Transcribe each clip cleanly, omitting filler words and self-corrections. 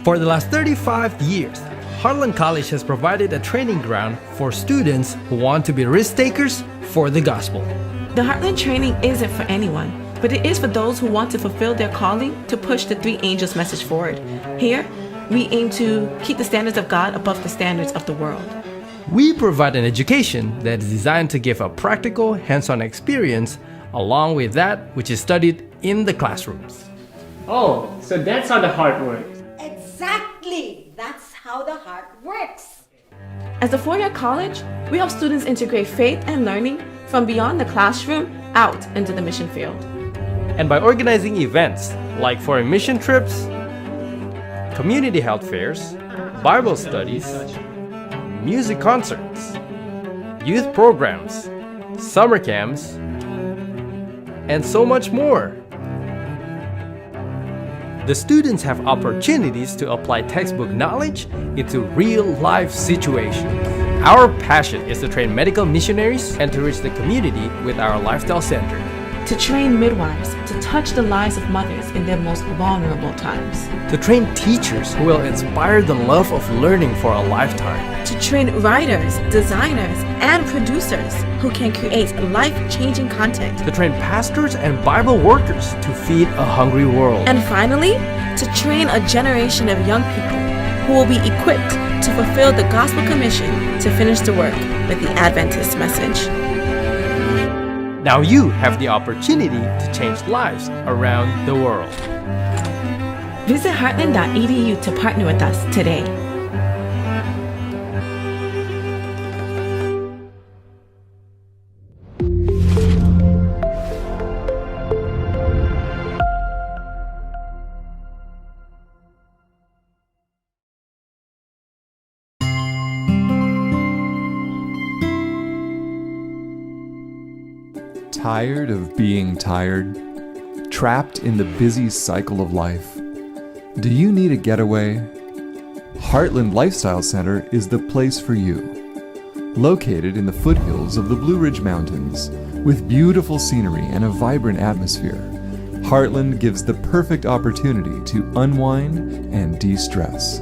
For the last 35 years, Heartland College has provided a training ground for students who want to be risk takers for the gospel. The Heartland training isn't for anyone, but it is for those who want to fulfill their calling to push the three angels message forward. Here, we aim to keep the standards of God above the standards of the world. We provide an education that is designed to give a practical, hands-on experience along with that which is studied in the classrooms. Oh, so that's how the heart works. Exactly! That's how the heart works. As a four-year college, we help students integrate faith and learning from beyond the classroom out into the mission field. And by organizing events like foreign mission trips, community health fairs, Bible studies, music concerts, youth programs, summer camps, and so much more. The students have opportunities to apply textbook knowledge into real-life situations. Our passion is to train medical missionaries and to reach the community with our lifestyle center. To train midwives to touch the lives of mothers in their most vulnerable times. To train teachers who will inspire the love of learning for a lifetime. To train writers, designers, and producers who can create life-changing content. To train pastors and Bible workers to feed a hungry world. And finally, to train a generation of young people who will be equipped to fulfill the gospel commission to finish the work with the Adventist message. Now you have the opportunity to change lives around the world. Visit heartland.edu to partner with us today. Tired of being tired? Trapped in the busy cycle of life? Do you need a getaway? Heartland Lifestyle Center is the place for you. Located in the foothills of the Blue Ridge Mountains, with beautiful scenery and a vibrant atmosphere, Heartland gives the perfect opportunity to unwind and de-stress.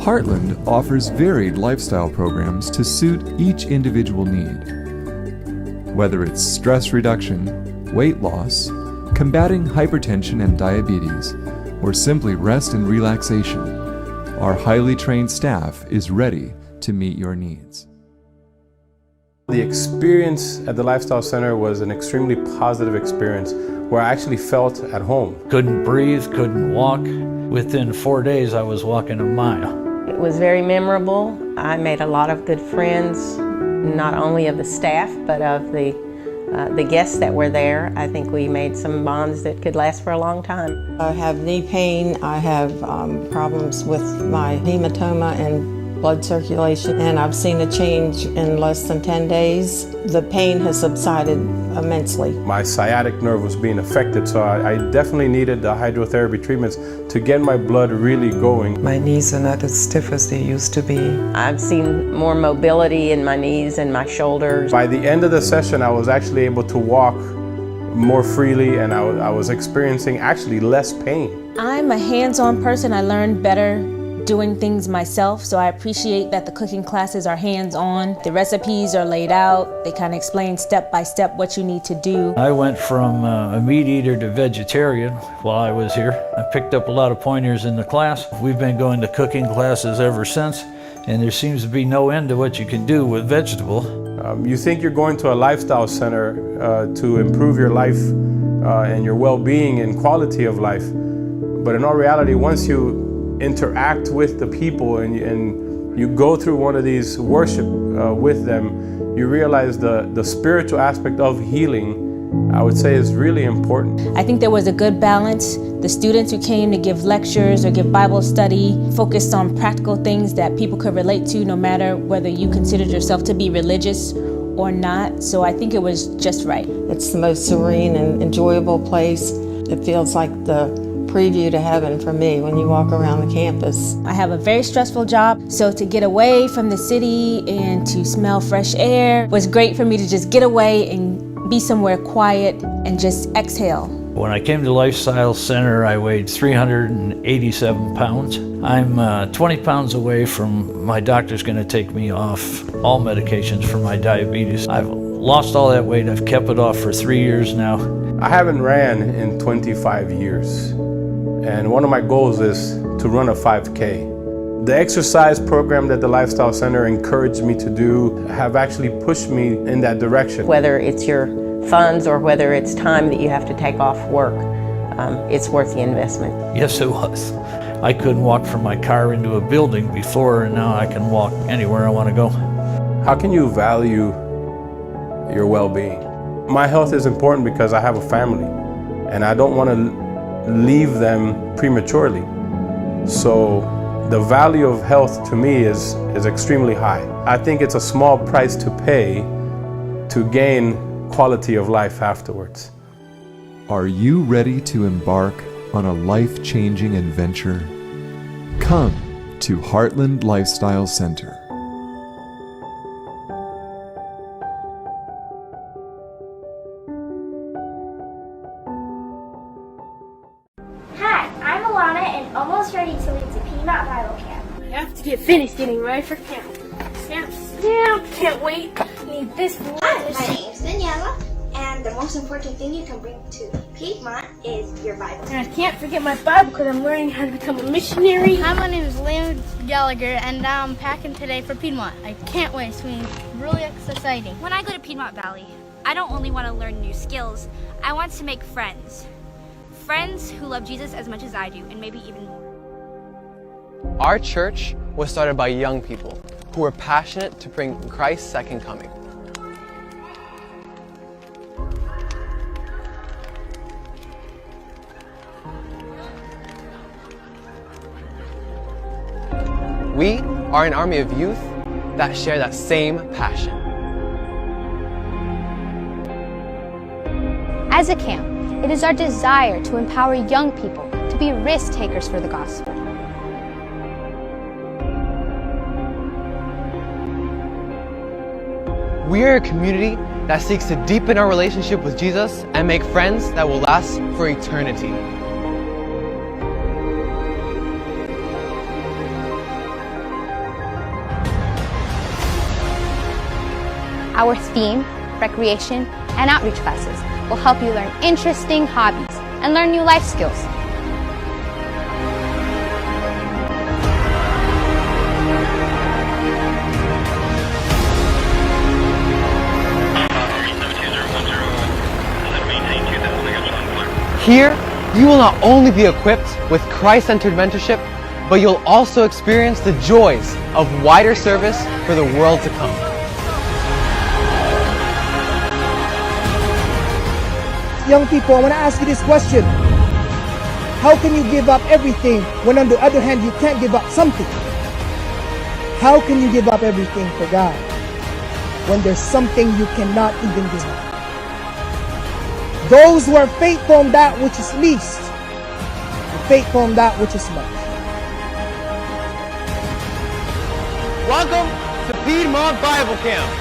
Heartland offers varied lifestyle programs to suit each individual need. Whether it's stress reduction, weight loss, combating hypertension and diabetes, or simply rest and relaxation, our highly trained staff is ready to meet your needs. The experience at the Lifestyle Center was an extremely positive experience where I actually felt at home. Couldn't breathe, couldn't walk. Within 4 days, I was walking a mile. It was very memorable. I made a lot of good friends, not only of the staff, but of the guests that were there. I think we made some bonds that could last for a long time. I have knee pain, I have problems with my hematoma and blood circulation, and I've seen a change in less than 10 days. The pain has subsided immensely. My sciatic nerve was being affected, so I definitely needed the hydrotherapy treatments to get my blood really going. My knees are not as stiff as they used to be. I've seen more mobility in my knees and my shoulders. By the end of the session, I was actually able to walk more freely, and I was experiencing actually less pain. I'm a hands-on person. I learned better doing things myself, so I appreciate that the cooking classes are hands-on. The recipes are laid out. They kind of explain step by step what you need to do. I went from a meat eater to vegetarian while I was here. I picked up a lot of pointers in the class. We've been going to cooking classes ever since, and there seems to be no end to what you can do with vegetable. You think you're going to a lifestyle center to improve your life and your well-being and quality of life, but in all reality, once you interact with the people and you go through one of these worship with them, you realize the spiritual aspect of healing, I would say, is really important. I think there was a good balance. The students who came to give lectures or give Bible study focused on practical things that people could relate to, no matter whether you considered yourself to be religious or not. So I think it was just right. It's the most serene and enjoyable place. It feels like the preview to heaven for me when you walk around the campus. I have a very stressful job, so to get away from the city and to smell fresh air was great for me to just get away and be somewhere quiet and just exhale. When I came to Lifestyle Center, I weighed 387 pounds. I'm 20 pounds away from my doctor's going to take me off all medications for my diabetes. I've lost all that weight. I've kept it off for 3 years now. I haven't ran in 25 years, and one of my goals is to run a 5K. The exercise program that the Lifestyle Center encouraged me to do have actually pushed me in that direction. Whether it's your funds or whether it's time that you have to take off work, it's worth the investment. Yes, it was. I couldn't walk from my car into a building before, and now I can walk anywhere I want to go. How can you value your well-being? My health is important because I have a family, and I don't want to leave them prematurely. So the value of health to me is extremely high. I think it's a small price to pay to gain quality of life afterwards. Are you ready to embark on a life-changing adventure? Come to Heartland Lifestyle Center. Hi, I'm Alana and almost ready to lead to Piedmont Bible Camp. I have to get finished getting ready for camp. Can't wait. Need this. Hi, my name's Daniela, and the most important thing you can bring to Piedmont is your Bible. And I can't forget my Bible because I'm learning how to become a missionary. Hi, my name is Liam Gallagher, and I'm packing today for Piedmont. I can't wait. It's going to be really exciting. When I go to Piedmont Valley, I don't only want to learn new skills, I want to make friends. Friends who love Jesus as much as I do, and maybe even more. Our church was started by young people who were passionate to bring Christ's second coming. We are an army of youth that share that same passion. As a camp, it is our desire to empower young people to be risk takers for the gospel. We are a community that seeks to deepen our relationship with Jesus and make friends that will last for eternity. Our theme, recreation, and outreach classes will help you learn interesting hobbies and learn new life skills. Here, you will not only be equipped with Christ-centered mentorship, but you'll also experience the joys of wider service for the world to come. Young people, I want to ask you this question. How can you give up everything when on the other hand you can't give up something? How can you give up everything for God when there's something you cannot even give up? Those who are faithful in that which is least are faithful in that which is much. Welcome to Piedmont Bible Camp.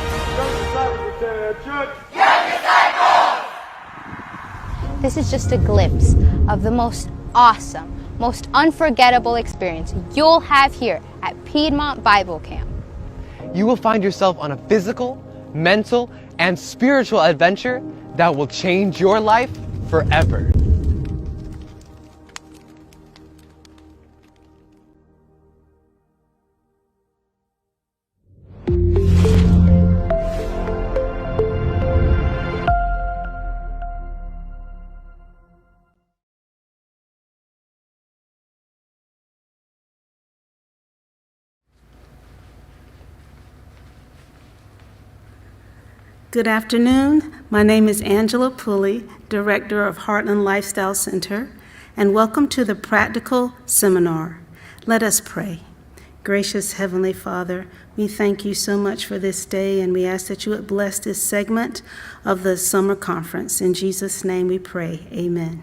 This is just a glimpse of the most awesome, most unforgettable experience you'll have here at Piedmont Bible Camp. You will find yourself on a physical, mental, and spiritual adventure that will change your life forever. Good afternoon. My name is Angela Pulley, Director of Heartland Lifestyle Center, and welcome to the Practical Seminar. Let us pray. Gracious Heavenly Father, we thank you so much for this day, and we ask that you would bless this segment of the summer conference. In Jesus' name we pray, amen.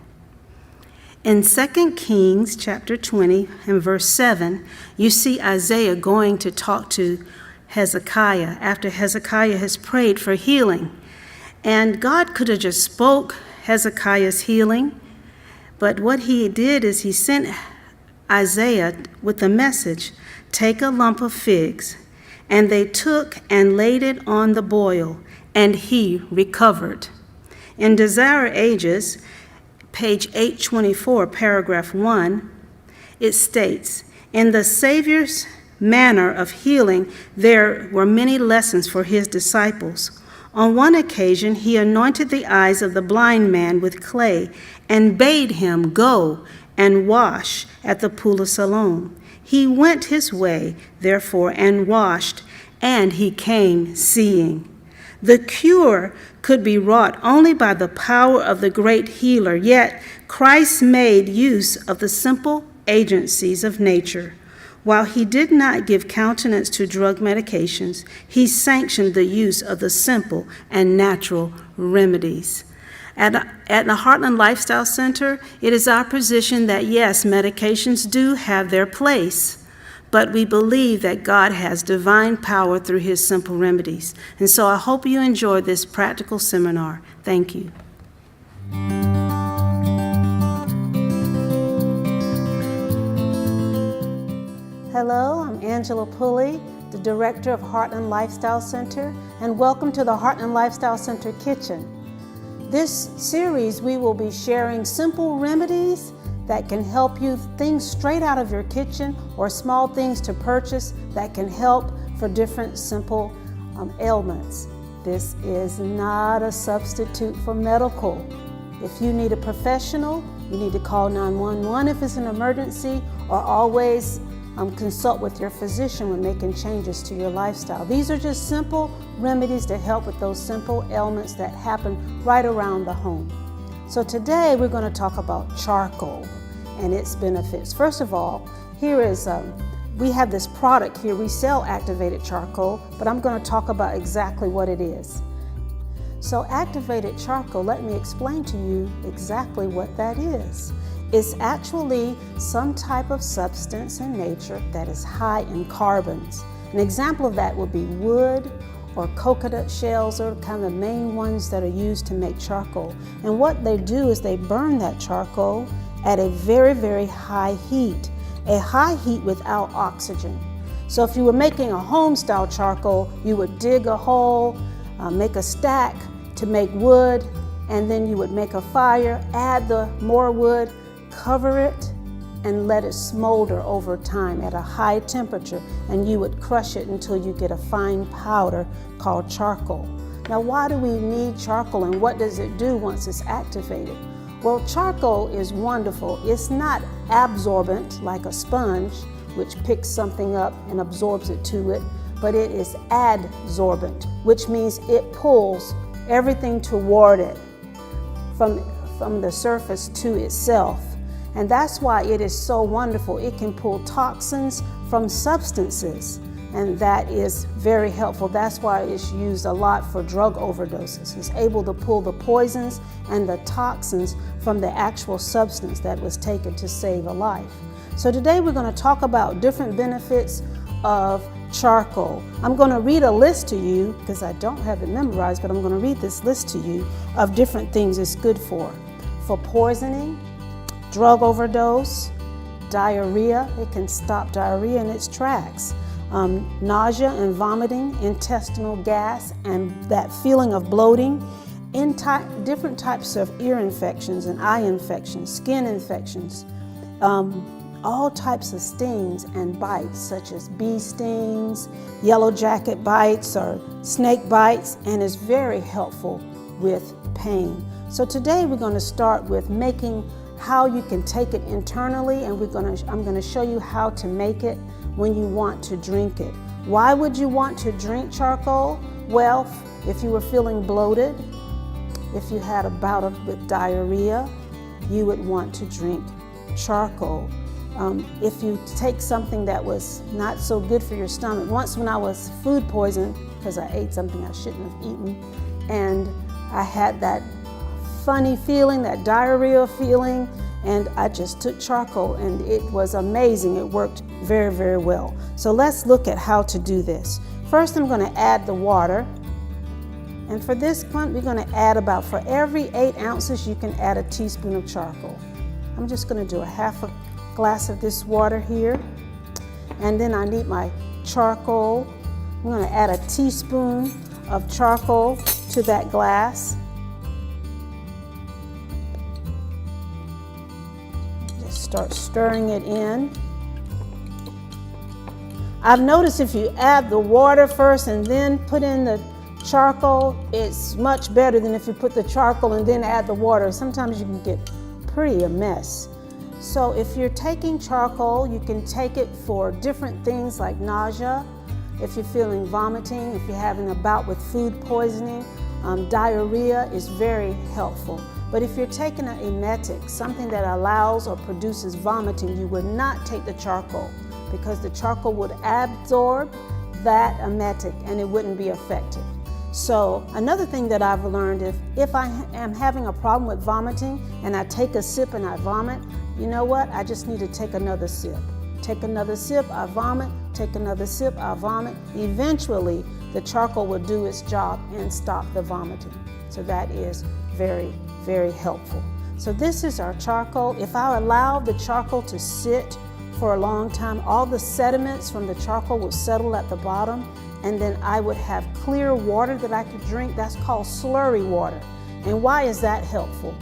In 2 Kings chapter 20 and verse 7, you see Isaiah going to talk to Hezekiah after Hezekiah has prayed for healing. And God could have just spoke Hezekiah's healing, But what he did is he sent Isaiah with the message, take a lump of figs. And they took and laid it on the boil, and he recovered. In Desire Ages, page 824, paragraph 1, it states, in the Savior's manner of healing, there were many lessons for his disciples. On one occasion, he anointed the eyes of the blind man with clay and bade him go and wash at the pool of Siloam. He went his way, therefore, and washed, and he came seeing. The cure could be wrought only by the power of the great healer, yet Christ made use of the simple agencies of nature. While he did not give countenance to drug medications, he sanctioned the use of the simple and natural remedies. At the Heartland Lifestyle Center, it is our position that yes, medications do have their place, but we believe that God has divine power through his simple remedies. And so I hope you enjoyed this practical seminar. Thank you. Hello, I'm Angela Pulley, the director of Heartland Lifestyle Center, and welcome to the Heartland Lifestyle Center Kitchen. This series, we will be sharing simple remedies that can help you, things straight out of your kitchen or small things to purchase that can help for different simple ailments. This is not a substitute for medical. If you need a professional, you need to call 911 if it's an emergency, or always consult with your physician when making changes to your lifestyle. These are just simple remedies to help with those simple ailments that happen right around the home. So today we're going to talk about charcoal and its benefits. First of all, here is, we have this product here. We sell activated charcoal, but I'm going to talk about exactly what it is. So activated charcoal, let me explain to you exactly what that is. It's actually some type of substance in nature that is high in carbons. An example of that would be wood or coconut shells are kind of the main ones that are used to make charcoal. And what they do is they burn that charcoal at a very, very high heat, a high heat without oxygen. So if you were making a home-style charcoal, you would dig a hole, make a stack to make wood, and then you would make a fire, add the more wood, cover it, and let it smolder over time at a high temperature, and you would crush it until you get a fine powder called charcoal. Now, why do we need charcoal, and what does it do once it's activated? Well, charcoal is wonderful. It's not absorbent like a sponge, which picks something up and absorbs it to it, but it is adsorbent, which means it pulls everything toward it from the surface to itself. And that's why it is so wonderful. It can pull toxins from substances, and that is very helpful. That's why it's used a lot for drug overdoses. It's able to pull the poisons and the toxins from the actual substance that was taken to save a life. So today we're going to talk about different benefits of charcoal. I'm going to read a list to you because I don't have it memorized, but I'm going to read this list to you of different things it's good for poisoning, drug overdose, diarrhea. It can stop diarrhea in its tracks. Nausea and vomiting, intestinal gas, and that feeling of bloating, different types of ear infections and eye infections, skin infections, all types of stings and bites, such as bee stings, yellow jacket bites, or snake bites, and is very helpful with pain. So today we're going to start with making how you can take it internally, and I'm going to show you how to make it when you want to drink it. Why would you want to drink charcoal? Well, if you were feeling bloated, if you had a bout with diarrhea, you would want to drink charcoal. If you take something that was not so good for your stomach, once when I was food poisoned because I ate something I shouldn't have eaten, and I had that funny feeling, that diarrhea feeling, and I just took charcoal, and it was amazing. It worked very, very well. So let's look at how to do this. First, I'm going to add the water, and for this one, we're going to add for every 8 ounces, you can add a teaspoon of charcoal. I'm just going to do a half a glass of this water here. And then I need my charcoal. I'm going to add a teaspoon of charcoal to that glass. Just start stirring it in. I've noticed if you add the water first and then put in the charcoal, it's much better than if you put the charcoal and then add the water. Sometimes you can get pretty a mess. So if you're taking charcoal, you can take it for different things like nausea, if you're feeling vomiting, if you're having a bout with food poisoning, diarrhea is very helpful. But if you're taking an emetic, something that allows or produces vomiting, you would not take the charcoal because the charcoal would absorb that emetic and it wouldn't be effective. So another thing that I've learned, if I am having a problem with vomiting and I take a sip and I vomit, you know what? I just need to take another sip. Take another sip, I vomit, take another sip, I vomit. Eventually, the charcoal will do its job and stop the vomiting. So that is very, very helpful. So this is our charcoal. If I allow the charcoal to sit for a long time, all the sediments from the charcoal will settle at the bottom, and then I would have clear water that I could drink. That's called slurry water. And why is that helpful?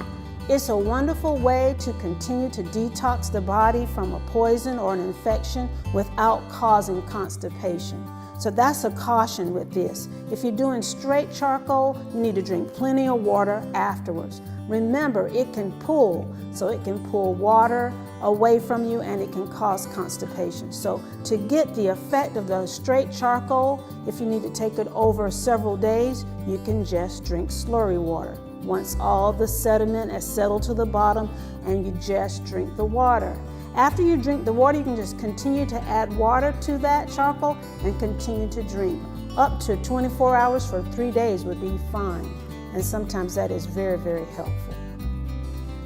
It's a wonderful way to continue to detox the body from a poison or an infection without causing constipation. So that's a caution with this. If you're doing straight charcoal, you need to drink plenty of water afterwards. Remember, it can pull, so it can pull water away from you and it can cause constipation. So to get the effect of the straight charcoal, if you need to take it over several days, you can just drink slurry water. Once all the sediment has settled to the bottom and you just drink the water. After you drink the water, you can just continue to add water to that charcoal and continue to drink. Up to 24 hours for 3 days would be fine. And sometimes that is very, very helpful.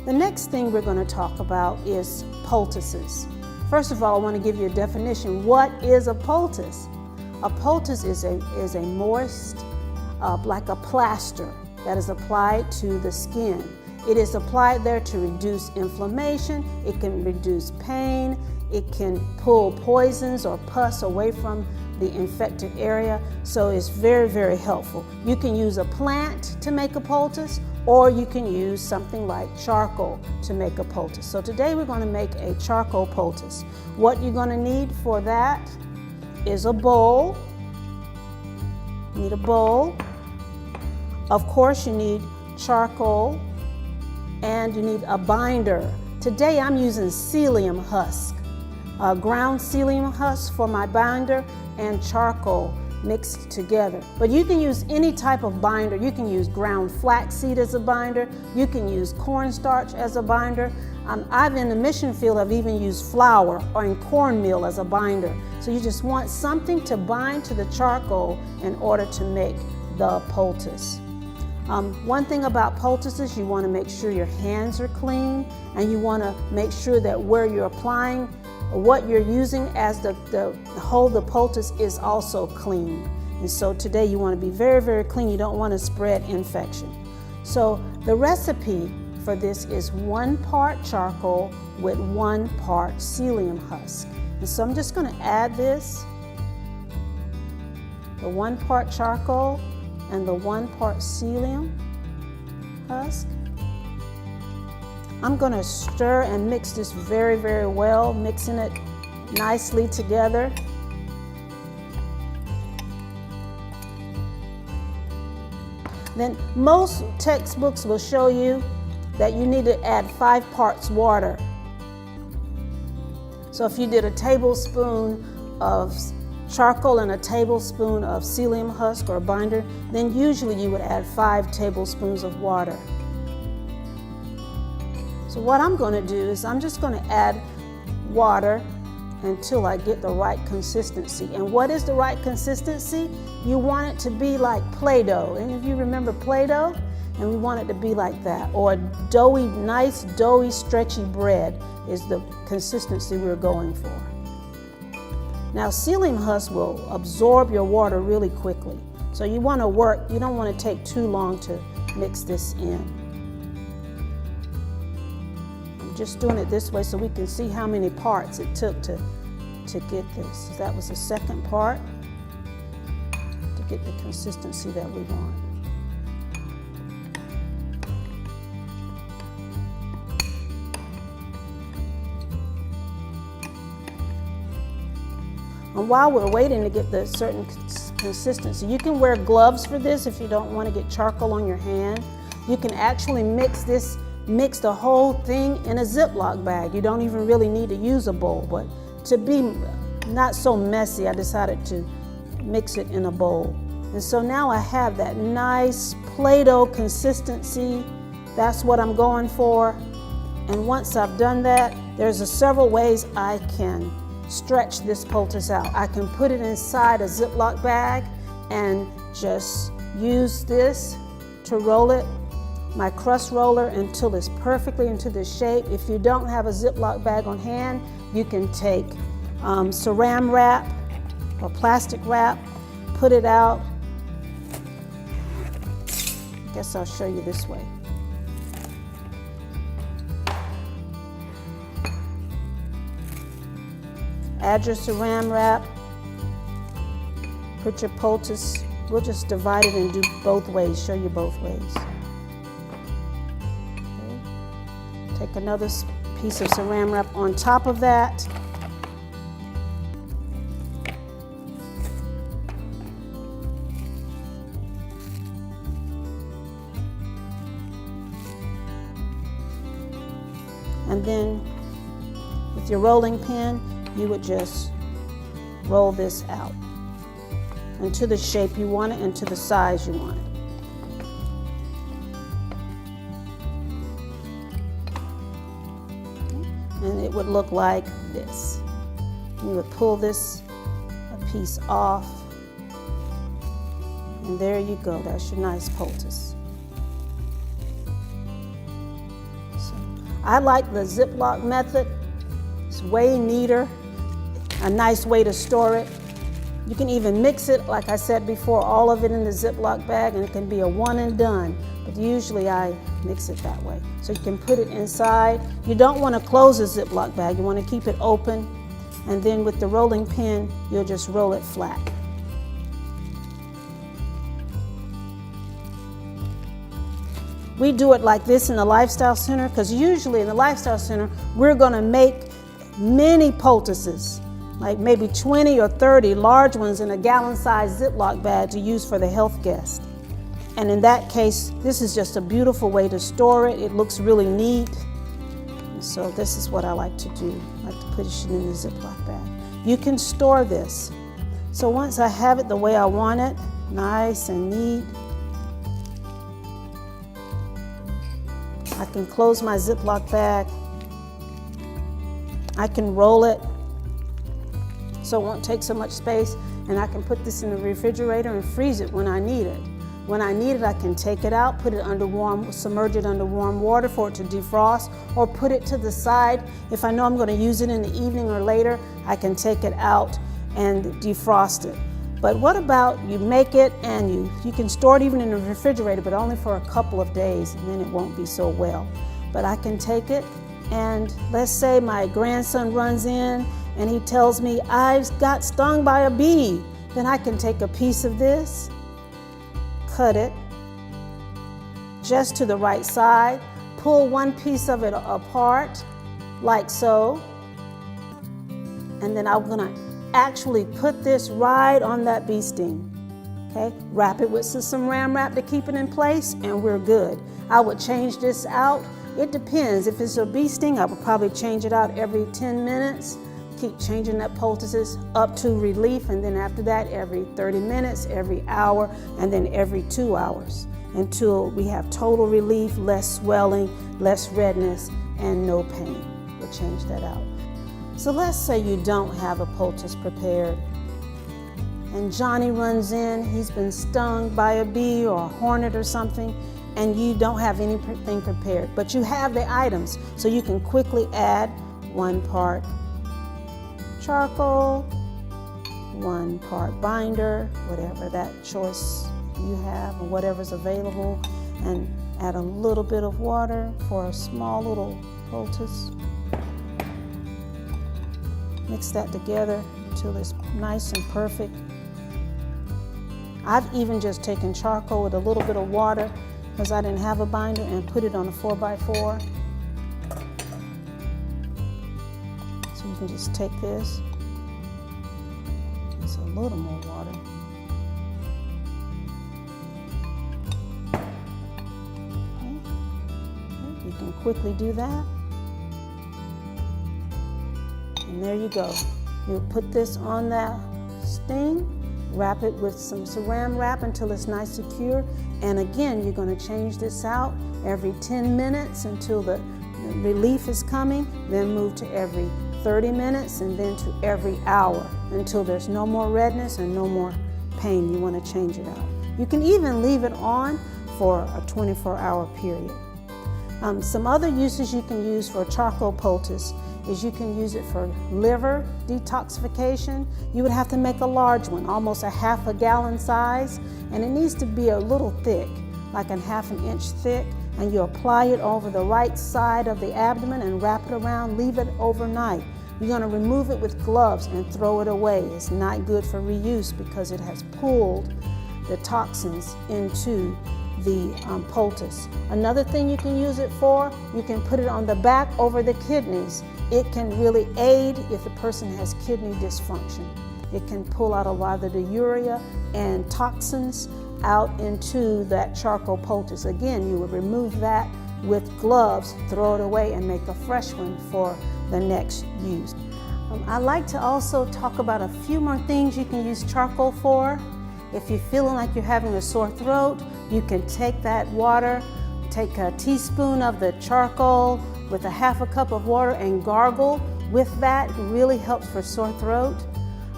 The next thing we're going to talk about is poultices. First of all, I want to give you a definition. What is a poultice? A poultice is a moist, like a plaster that is applied to the skin. It is applied there to reduce inflammation, it can reduce pain, it can pull poisons or pus away from the infected area, so it's very, very helpful. You can use a plant to make a poultice, or you can use something like charcoal to make a poultice. So today we're going to make a charcoal poultice. What you're going to need for that is a bowl. You need a bowl. Of course, you need charcoal and you need a binder. Today I'm using psyllium husk, ground psyllium husk for my binder and charcoal mixed together. But you can use any type of binder. You can use ground flaxseed as a binder. You can use cornstarch as a binder. I've in the mission field, I've even used flour or cornmeal as a binder. So you just want something to bind to the charcoal in order to make the poultice. One thing about poultices, you want to make sure your hands are clean and you want to make sure that where you're applying, what you're using as the poultice is also clean. And so today you want to be very, very clean. You don't want to spread infection. So the recipe for this is 1 part charcoal with 1 part psyllium husk. And so I'm just going to add this, the 1 part charcoal and the 1 part psyllium husk. I'm going to stir and mix this very, very well, mixing it nicely together. Then most textbooks will show you that you need to add 5 parts water. So if you did a tablespoon of charcoal and a tablespoon of psyllium husk or binder, then usually you would add 5 tablespoons of water. So what I'm going to do is I'm just going to add water until I get the right consistency. And what is the right consistency? You want it to be like Play-Doh. Any of you remember Play-Doh? And we want it to be like that. Or doughy, nice, doughy, stretchy bread is the consistency we're going for. Now, psyllium husk will absorb your water really quickly. So you want to work, you don't want to take too long to mix this in. I'm just doing it this way so we can see how many parts it took to get this. So that was the second part to get the consistency that we want. And while we're waiting to get the certain consistency, you can wear gloves for this if you don't want to get charcoal on your hand. You can actually mix the whole thing in a Ziploc bag. You don't even really need to use a bowl, but to be not so messy, I decided to mix it in a bowl. And so now I have that nice Play-Doh consistency. That's what I'm going for. And once I've done that, there's several ways I can stretch this poultice out. I can put it inside a Ziploc bag and just use this to roll it, my crust roller, until it's perfectly into the shape. If you don't have a Ziploc bag on hand, you can take saran wrap or plastic wrap, put it out. I guess I'll show you this way. Add your saran wrap, put your poultice, we'll just divide it and do both ways, show you both ways. Okay. Take another piece of saran wrap on top of that. And then with your rolling pin, you would just roll this out into the shape you want it and to the size you want it. And it would look like this. You would pull this a piece off, and there you go. That's your nice poultice. So, I like the Ziploc method. It's way neater. A nice way to store it. You can even mix it, like I said before, all of it in the Ziploc bag, and it can be a one and done. But usually I mix it that way. So you can put it inside. You don't want to close a Ziploc bag. You want to keep it open. And then with the rolling pin, you'll just roll it flat. We do it like this in the Lifestyle Center because usually in the Lifestyle Center, we're going to make many poultices, like maybe 20 or 30 large ones in a gallon-sized Ziploc bag to use for the health guest. And in that case, this is just a beautiful way to store it. It looks really neat. And so this is what I like to do. I like to put it in the Ziploc bag. You can store this. So once I have it the way I want it, nice and neat, I can close my Ziploc bag. I can roll it so it won't take so much space, and I can put this in the refrigerator and freeze it when I need it. When I need it, I can take it out, put it under submerge it under warm water for it to defrost, or put it to the side. If I know I'm going to use it in the evening or later, I can take it out and defrost it. But what about you make it and you can store it even in the refrigerator, but only for a couple of days, and then it won't be so well. But I can take it, and let's say my grandson runs in and he tells me, I've got stung by a bee. Then I can take a piece of this, cut it just to the right side, pull one piece of it apart, like so, and then I'm gonna actually put this right on that bee sting. Okay, wrap it with some saran wrap to keep it in place, and we're good. I would change this out. It depends. If it's a bee sting, I would probably change it out every 10 minutes. Keep changing that poultices up to relief, and then after that, every 30 minutes, every hour, and then every 2 hours until we have total relief, less swelling, less redness, and no pain. We'll change that out. So let's say you don't have a poultice prepared, and Johnny runs in, he's been stung by a bee or a hornet or something, and you don't have anything prepared, but you have the items, so you can quickly add 1 part charcoal, 1 part binder, whatever that choice you have or whatever's available, and add a little bit of water for a small little poultice. Mix that together until it's nice and perfect. I've even just taken charcoal with a little bit of water because I didn't have a binder and put it on a 4x4. So you can just take this. It's a little more water. Okay. You can quickly do that. And there you go. You'll put this on that sting, wrap it with some saran wrap until it's nice secure. And again, you're going to change this out every 10 minutes until the relief is coming, then move to every 30 minutes and then to every hour until there's no more redness and no more pain. You want to change it out. You can even leave it on for a 24-hour period. Some other uses you can use for charcoal poultice is you can use it for liver detoxification. You would have to make a large one, almost a half a gallon size, and it needs to be a little thick, like a half an inch thick, and you apply it over the right side of the abdomen and wrap it around, leave it overnight. You're gonna remove it with gloves and throw it away. It's not good for reuse because it has pulled the toxins into the poultice. Another thing you can use it for, you can put it on the back over the kidneys. It can really aid if the person has kidney dysfunction. It can pull out a lot of the urea and toxins out into that charcoal poultice. Again, you would remove that with gloves, throw it away, and make a fresh one for the next use. I like to also talk about a few more things you can use charcoal for. If you're feeling like you're having a sore throat, you can take that water, take a teaspoon of the charcoal with a half a cup of water and gargle with that. It really helps for sore throat.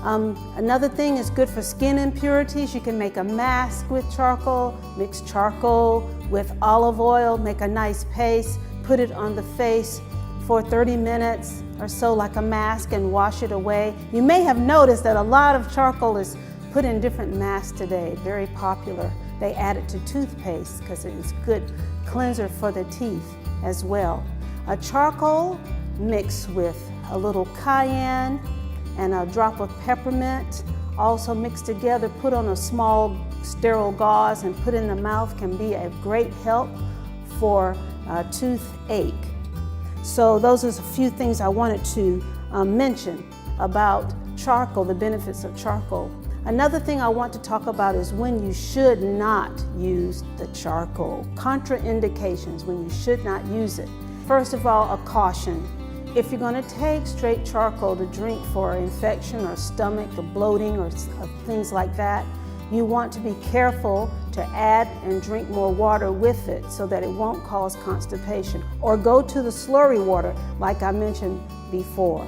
Another thing is good for skin impurities. You can make a mask with charcoal, mix charcoal with olive oil, make a nice paste, put it on the face for 30 minutes or so like a mask and wash it away. You may have noticed that a lot of charcoal is put in different masks today, very popular. They add it to toothpaste because it's a good cleanser for the teeth as well. A charcoal mixed with a little cayenne and a drop of peppermint, also mixed together, put on a small sterile gauze and put in the mouth, can be a great help for toothache. So those are a few things I wanted to mention about charcoal, the benefits of charcoal. Another thing I want to talk about is when you should not use the charcoal. Contraindications when you should not use it. First of all, a caution. If you're going to take straight charcoal to drink for infection or stomach or bloating or things like that, you want to be careful to add and drink more water with it so that it won't cause constipation. Or go to the slurry water like I mentioned before.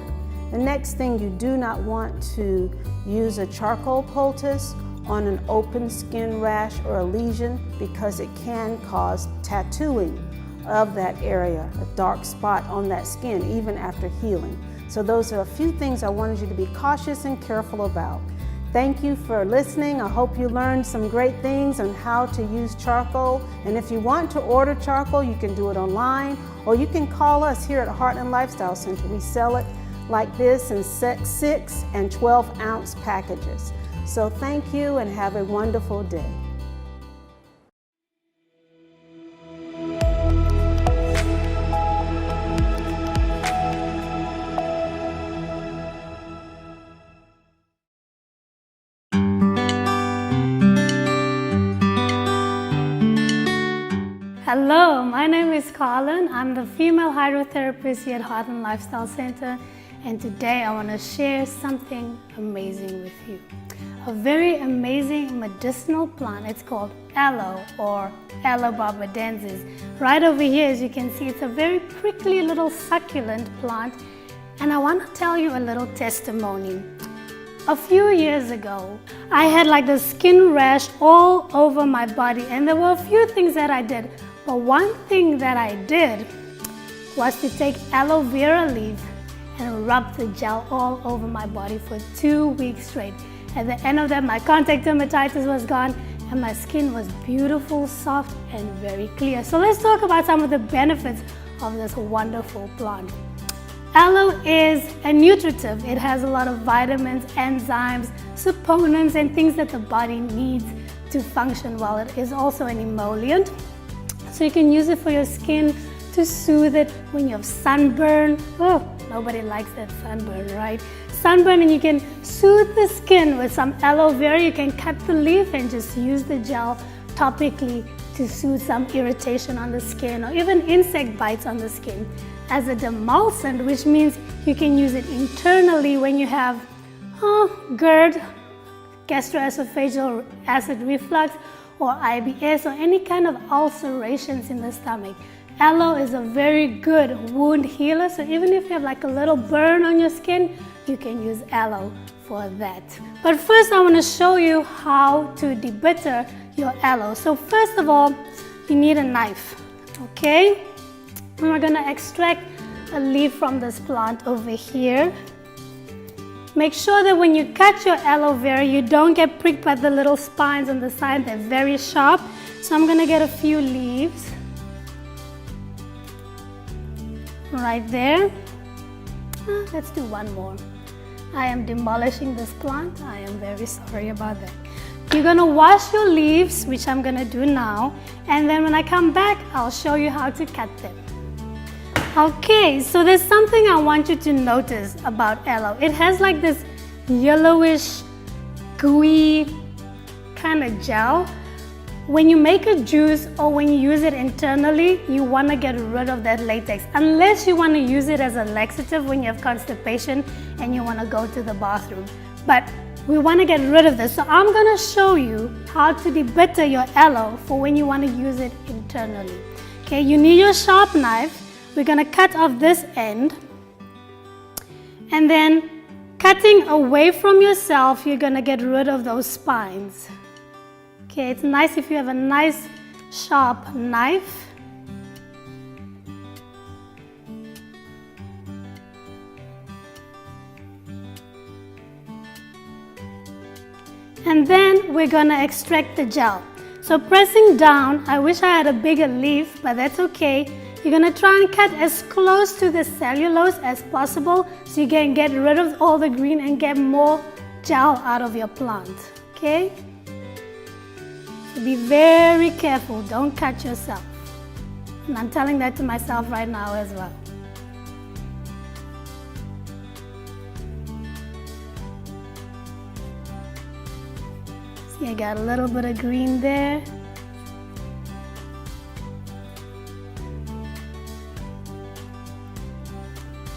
The next thing, you do not want to use a charcoal poultice on an open skin rash or a lesion because it can cause tattooing of that area, a dark spot on that skin even after healing. So those are a few things I wanted you to be cautious and careful about. Thank you for listening. I hope you learned some great things on how to use charcoal. And if you want to order charcoal, you can do it online or you can call us here at Heartland Lifestyle Center. We sell it like this in 6 and 12 ounce packages. So thank you and have a wonderful day. Hello, my name is Colin. I'm the female hydrotherapist here at Heartland Lifestyle Center, and today I want to share something amazing with you. A very amazing medicinal plant. It's called aloe or Aloe barbadensis. Right over here, as you can see, it's a very prickly little succulent plant, and I want to tell you a little testimony. A few years ago, I had like the skin rash all over my body, and there were a few things that I did. But one thing that I did was to take aloe vera leaf and rub the gel all over my body for 2 weeks straight. At the end of that, my contact dermatitis was gone and my skin was beautiful, soft, and very clear. So let's talk about some of the benefits of this wonderful plant. Aloe is a nutritive. It has a lot of vitamins, enzymes, saponins, and things that the body needs to function well. It is also an emollient, so you can use it for your skin to soothe it when you have sunburn. Oh, nobody likes that sunburn, right? Sunburn, and you can soothe the skin with some aloe vera. You can cut the leaf and just use the gel topically to soothe some irritation on the skin or even insect bites on the skin. As a demulcent, which means you can use it internally when you have GERD, gastroesophageal acid reflux, or IBS, or any kind of ulcerations in the stomach. Aloe is a very good wound healer, so even if you have like a little burn on your skin, you can use aloe for that. But first I want to show you how to debitter your aloe. So first of all, you need a knife, okay? And we're going to extract a leaf from this plant over here. Make sure that when you cut your aloe vera, you don't get pricked by the little spines on the side. They're very sharp. So I'm going to get a few leaves right there. Let's do one more. I am demolishing this plant. I am very sorry about that. You're going to wash your leaves, which I'm going to do now. And then when I come back, I'll show you how to cut them. Okay, so there's something I want you to notice about aloe. It has like this yellowish, gooey kind of gel. When you make a juice or when you use it internally, you want to get rid of that latex. Unless you want to use it as a laxative when you have constipation and you want to go to the bathroom. But we want to get rid of this. So I'm going to show you how to debitter your aloe for when you want to use it internally. Okay, you need your sharp knife. We're going to cut off this end, and then cutting away from yourself, you're going to get rid of those spines. Okay, it's nice if you have a nice sharp knife. And then we're going to extract the gel. So pressing down, I wish I had a bigger leaf, but that's okay. You're going to try and cut as close to the cellulose as possible so you can get rid of all the green and get more gel out of your plant, okay? So be very careful, don't cut yourself. And I'm telling that to myself right now as well. See, I got a little bit of green there.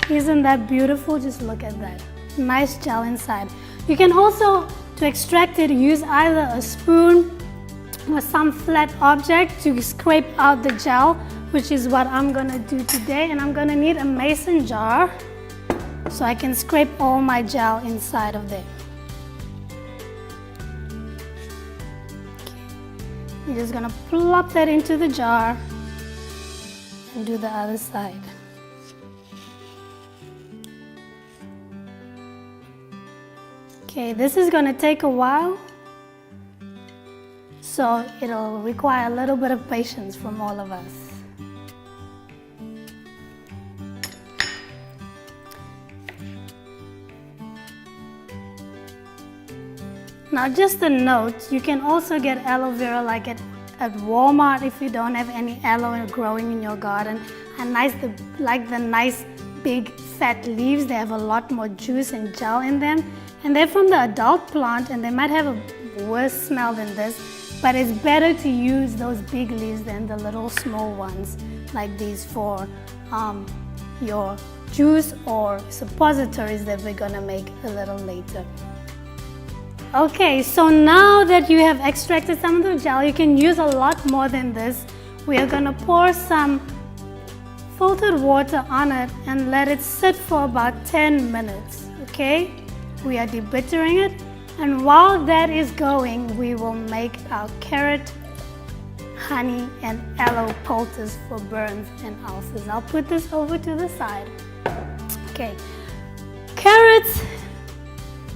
Isn't that beautiful? Just look at that. Nice gel inside. You can also, to extract it, use either a spoon or some flat object to scrape out the gel, which is what I'm going to do today. And I'm going to need a mason jar so I can scrape all my gel inside of there. Okay. You're just going to plop that into the jar and do the other side. Okay, this is going to take a while, so it'll require a little bit of patience from all of us. Now just a note, you can also get aloe vera like at Walmart if you don't have any aloe growing in your garden. And the nice big fat leaves, they have a lot more juice and gel in them. And they're from the adult plant and they might have a worse smell than this, but it's better to use those big leaves than the little small ones like these for your juice or suppositories that we're gonna make a little later. Okay, so now that you have extracted some of the gel, you can use a lot more than this. We are gonna pour some filtered water on it and let it sit for about 10 minutes, okay? We are debittering it, and while that is going, we will make our carrot, honey, and aloe poultice for burns and ulcers. I'll put this over to the side. Okay, carrots,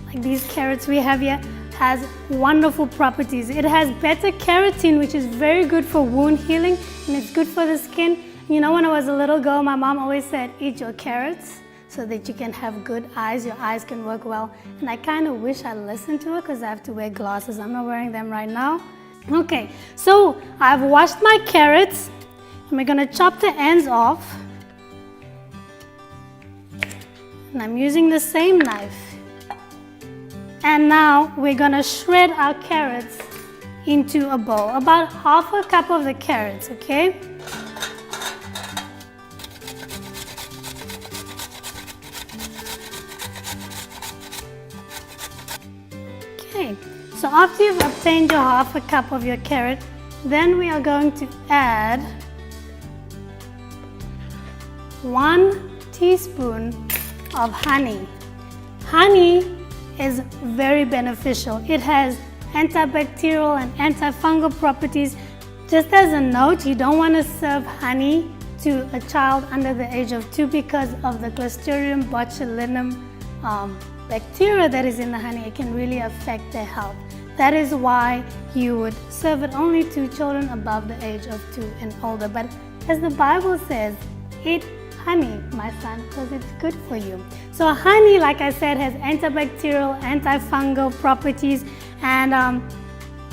like these carrots we have here, has wonderful properties. It has beta carotene, which is very good for wound healing, and it's good for the skin. You know, when I was a little girl, my mom always said, eat your carrots so that you can have good eyes, your eyes can work well. And I kind of wish I listened to her because I have to wear glasses. I'm not wearing them right now. Okay, so I've washed my carrots, and we're gonna chop the ends off. And I'm using the same knife. And now we're gonna shred our carrots into a bowl, about half a cup of the carrots, okay? Okay, so after you've obtained your half a cup of your carrot, then we are going to add 1 teaspoon of honey. Honey is very beneficial. It has antibacterial and antifungal properties. Just as a note, you don't want to serve honey to a child under the age of 2 because of the Clostridium botulinum bacteria that is in the honey. It can really affect their health. That is why you would serve it only to children above the age of 2 and older. But as the Bible says, eat honey, my son, because it's good for you. So honey, like I said, has antibacterial, antifungal properties, and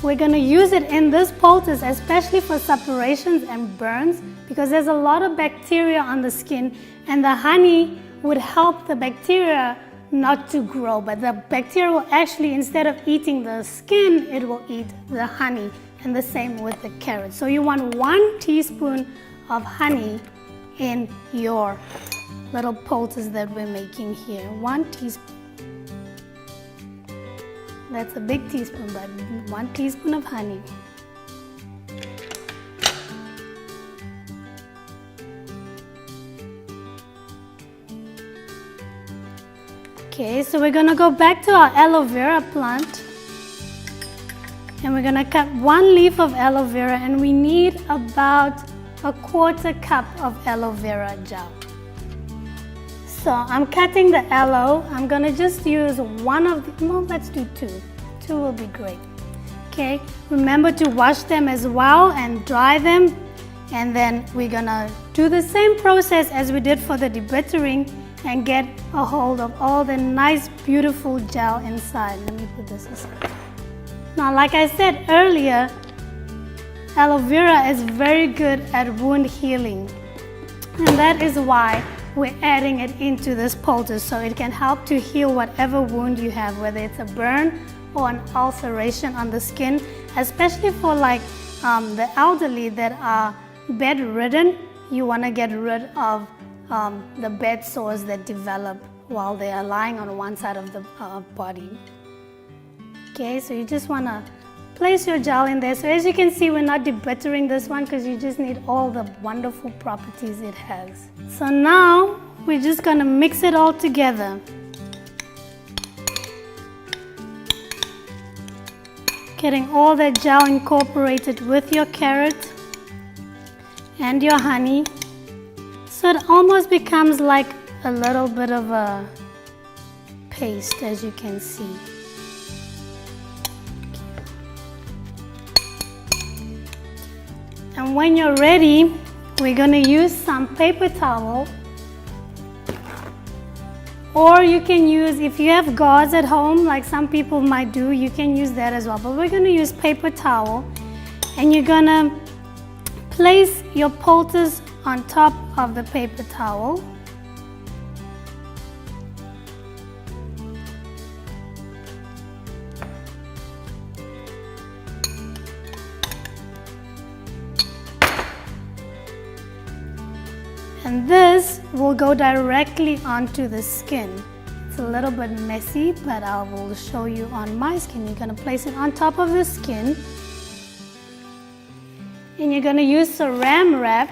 we're going to use it in this poultice, especially for suppurations and burns, because there's a lot of bacteria on the skin, and the honey would help the bacteria not to grow, but the bacteria will actually, instead of eating the skin, it will eat the honey, and the same with the carrot. So you want 1 teaspoon of honey in your little poultice that we're making here. 1 teaspoon. That's a big teaspoon, but 1 teaspoon of honey. Okay, so we're gonna go back to our aloe vera plant, and we're gonna cut 1 leaf of aloe vera, and we need about 1/4 cup of aloe vera gel. So I'm cutting the aloe. I'm gonna just use 1 of the, no, let's do 2. 2 will be great. Okay, remember to wash them as well and dry them. And then we're gonna do the same process as we did for the debittering and get a hold of all the nice, beautiful gel inside. Let me put this aside. Now, like I said earlier, aloe vera is very good at wound healing, and that is why we're adding it into this poultice, so it can help to heal whatever wound you have, whether it's a burn or an ulceration on the skin, especially for like the elderly that are bedridden. You want to get rid of the bed sores that develop while they are lying on one side of the body. Okay, so you just want to place your gel in there. So as you can see, we're not debittering this one because you just need all the wonderful properties it has. So now we're just going to mix it all together. Getting all that gel incorporated with your carrot and your honey, so it almost becomes like a little bit of a paste, as you can see. And when you're ready, we're going to use some paper towel, or you can use, if you have gauze at home, like some people might do, you can use that as well. But we're going to use paper towel, and you're going to place your poultice on top of the paper towel. And this will go directly onto the skin. It's a little bit messy, but I will show you on my skin. You're going to place it on top of the skin, and you're going to use saran wrap.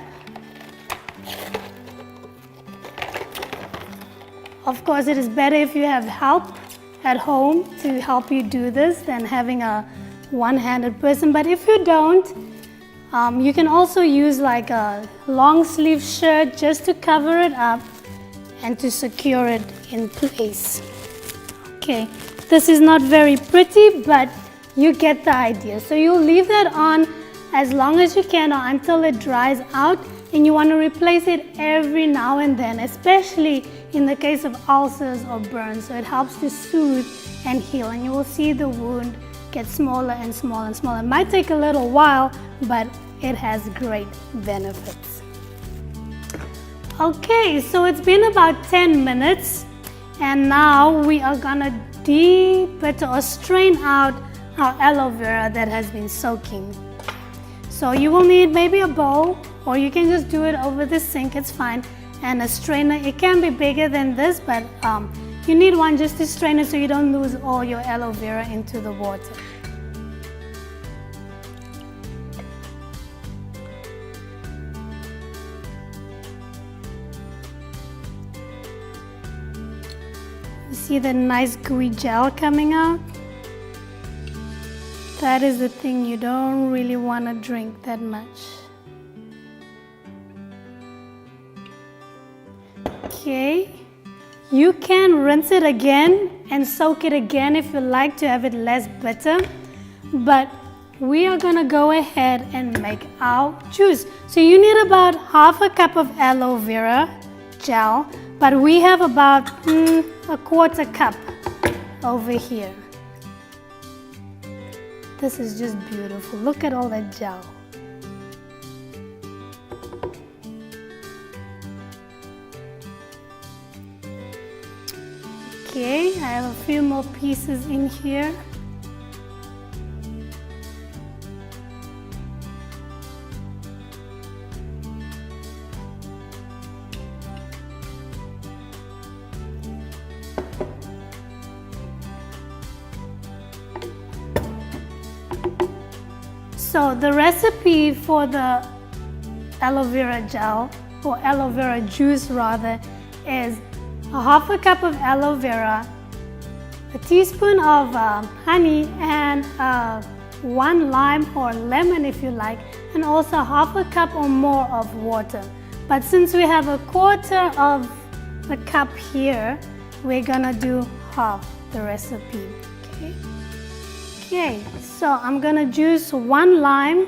Of course, it is better if you have help at home to help you do this than having a one-handed person. But if you don't, you can also use like a long sleeve shirt just to cover it up and to secure it in place. Okay, This is not very pretty, but you get the idea. So you'll leave that on as long as you can or until it dries out, and you want to replace it every now and then, especially in the case of ulcers or burns. So it helps to soothe and heal, and you will see the wound get smaller and smaller and smaller. It might take a little while, but it has great benefits. Okay, so it's been about 10 minutes, and now we are gonna deep it or strain out our aloe vera that has been soaking. So you will need maybe a bowl, or you can just do it over the sink, it's fine. And a strainer, it can be bigger than this, but you need one just to strain it so you don't lose all your aloe vera into the water. You see the nice gooey gel coming out? That is the thing you don't really want to drink that much. Okay, you can rinse it again and soak it again if you like to have it less bitter, but we are gonna go ahead and make our juice. So you need about half a cup of aloe vera gel, but we have about a quarter cup over here. This is just beautiful. Look at all that gel. Okay, I have a few more pieces in here. So the recipe for the aloe vera gel, or aloe vera juice rather, is a half a cup of aloe vera, a teaspoon of honey, and 1 lime or lemon if you like, and also half a cup or more of water. But since we have a quarter of a cup here, we're gonna do half the recipe. Okay, so I'm gonna juice 1 lime.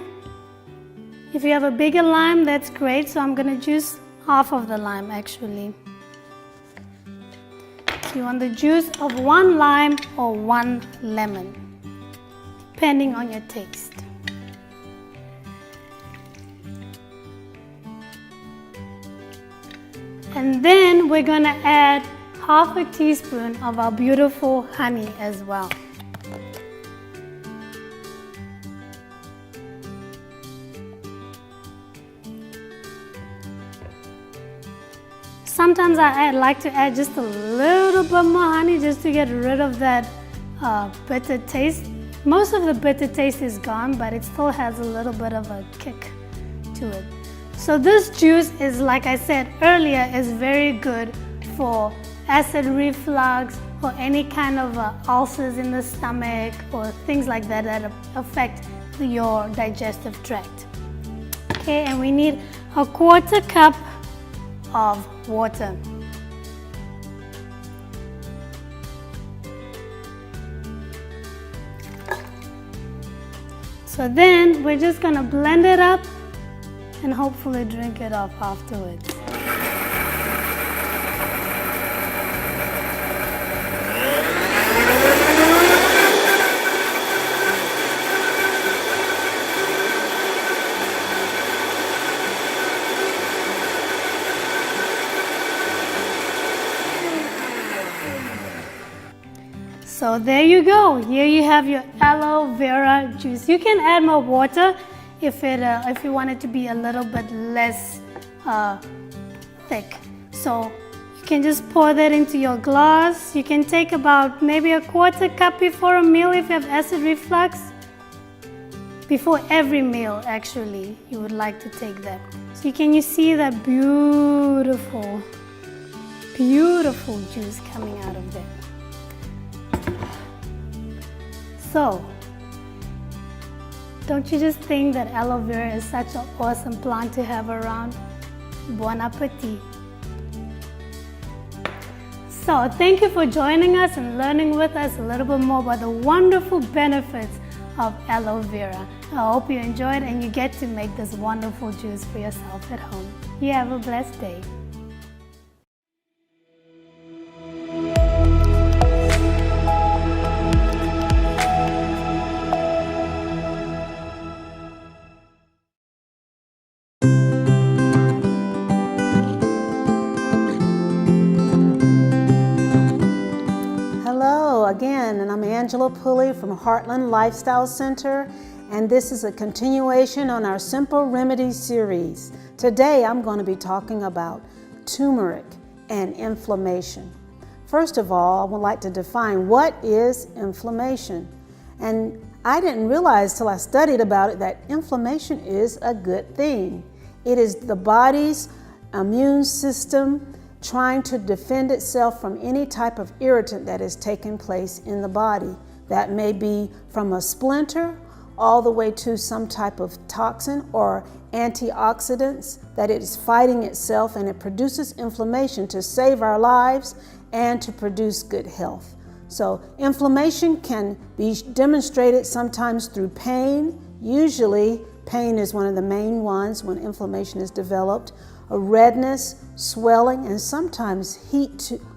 If you have a bigger lime, that's great. So I'm gonna juice half of the lime actually. You want the juice of 1 lime or 1 lemon, depending on your taste. And then we're gonna add half a teaspoon of our beautiful honey as well. Sometimes I like to add just a little bit more honey just to get rid of that bitter taste. Most of the bitter taste is gone, but it still has a little bit of a kick to it. So this juice is, like I said earlier, is very good for acid reflux or any kind of ulcers in the stomach or things like that that affect your digestive tract. Okay, and we need a quarter cup of water. So then we're just gonna blend it up and hopefully drink it off afterwards. So there you go. Here you have your aloe vera juice. You can add more water if you want it to be a little bit less thick. So you can just pour that into your glass. You can take about maybe a quarter cup before a meal if you have acid reflux. Before every meal, actually, you would like to take that. So can you see that beautiful, beautiful juice coming out of there? So, don't you just think that aloe vera is such an awesome plant to have around? Bon appetit. So thank you for joining us and learning with us a little bit more about the wonderful benefits of aloe vera. I hope you enjoyed and you get to make this wonderful juice for yourself at home. You have a blessed day. Hello again, and I'm Angela Pulley from Heartland Lifestyle Center, and this is a continuation on our Simple Remedies series. Today I'm going to be talking about turmeric and inflammation. First of all, I would like to define what is inflammation. And I didn't realize till I studied about it that inflammation is a good thing. It is the body's immune system trying to defend itself from any type of irritant that is taking place in the body. That may be from a splinter all the way to some type of toxin or antioxidants that it is fighting itself, and it produces inflammation to save our lives and to produce good health. So inflammation can be demonstrated sometimes through pain. Usually pain is one of the main ones when inflammation is developed. A redness, swelling, and sometimes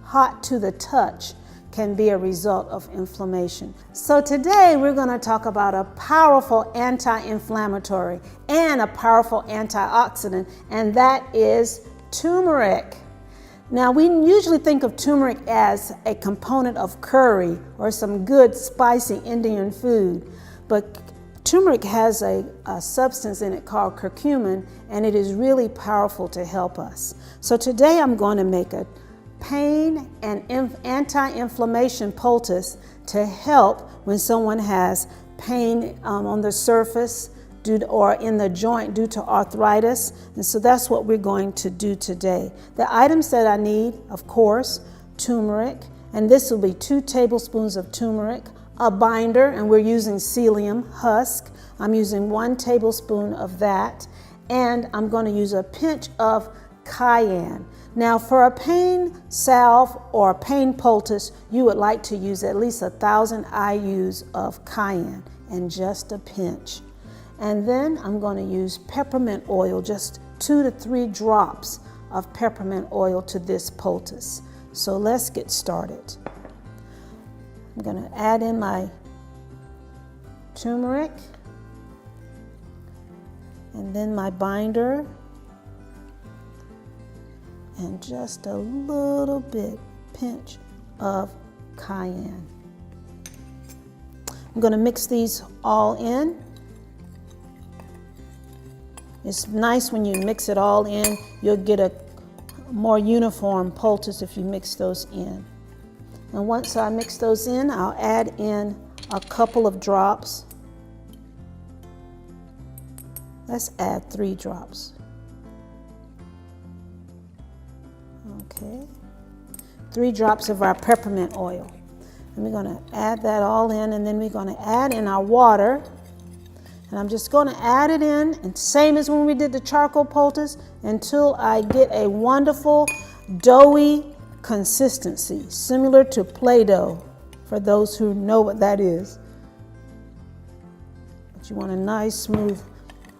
hot to the touch can be a result of inflammation. So today we're going to talk about a powerful anti-inflammatory and a powerful antioxidant, and that is turmeric. Now, we usually think of turmeric as a component of curry or some good spicy Indian food, but turmeric has a substance in it called curcumin, and it is really powerful to help us. So today I'm going to make a pain and anti-inflammation poultice to help when someone has pain on the surface or in the joint due to arthritis. And so that's what we're going to do today. The items that I need, of course, turmeric, and this will be 2 tablespoons of turmeric, a binder, and we're using psyllium husk. I'm using 1 tablespoon of that, and I'm going to use a pinch of cayenne. Now, for a pain salve or a pain poultice, you would like to use at least 1,000 IUs of cayenne and just a pinch. And then I'm going to use peppermint oil, just 2 to 3 drops of peppermint oil to this poultice. So let's get started. I'm going to add in my turmeric and then my binder and just a little bit, pinch of cayenne. I'm going to mix these all in. It's nice when you mix it all in. You'll get a more uniform poultice if you mix those in. And once I mix those in, I'll add in a couple of drops. Let's add 3 drops. Okay. 3 drops of our peppermint oil. And we're going to add that all in, and then we're going to add in our water. And I'm just going to add it in, and same as when we did the charcoal poultice, until I get a wonderful doughy consistency, similar to Play-Doh, for those who know what that is. But you want a nice, smooth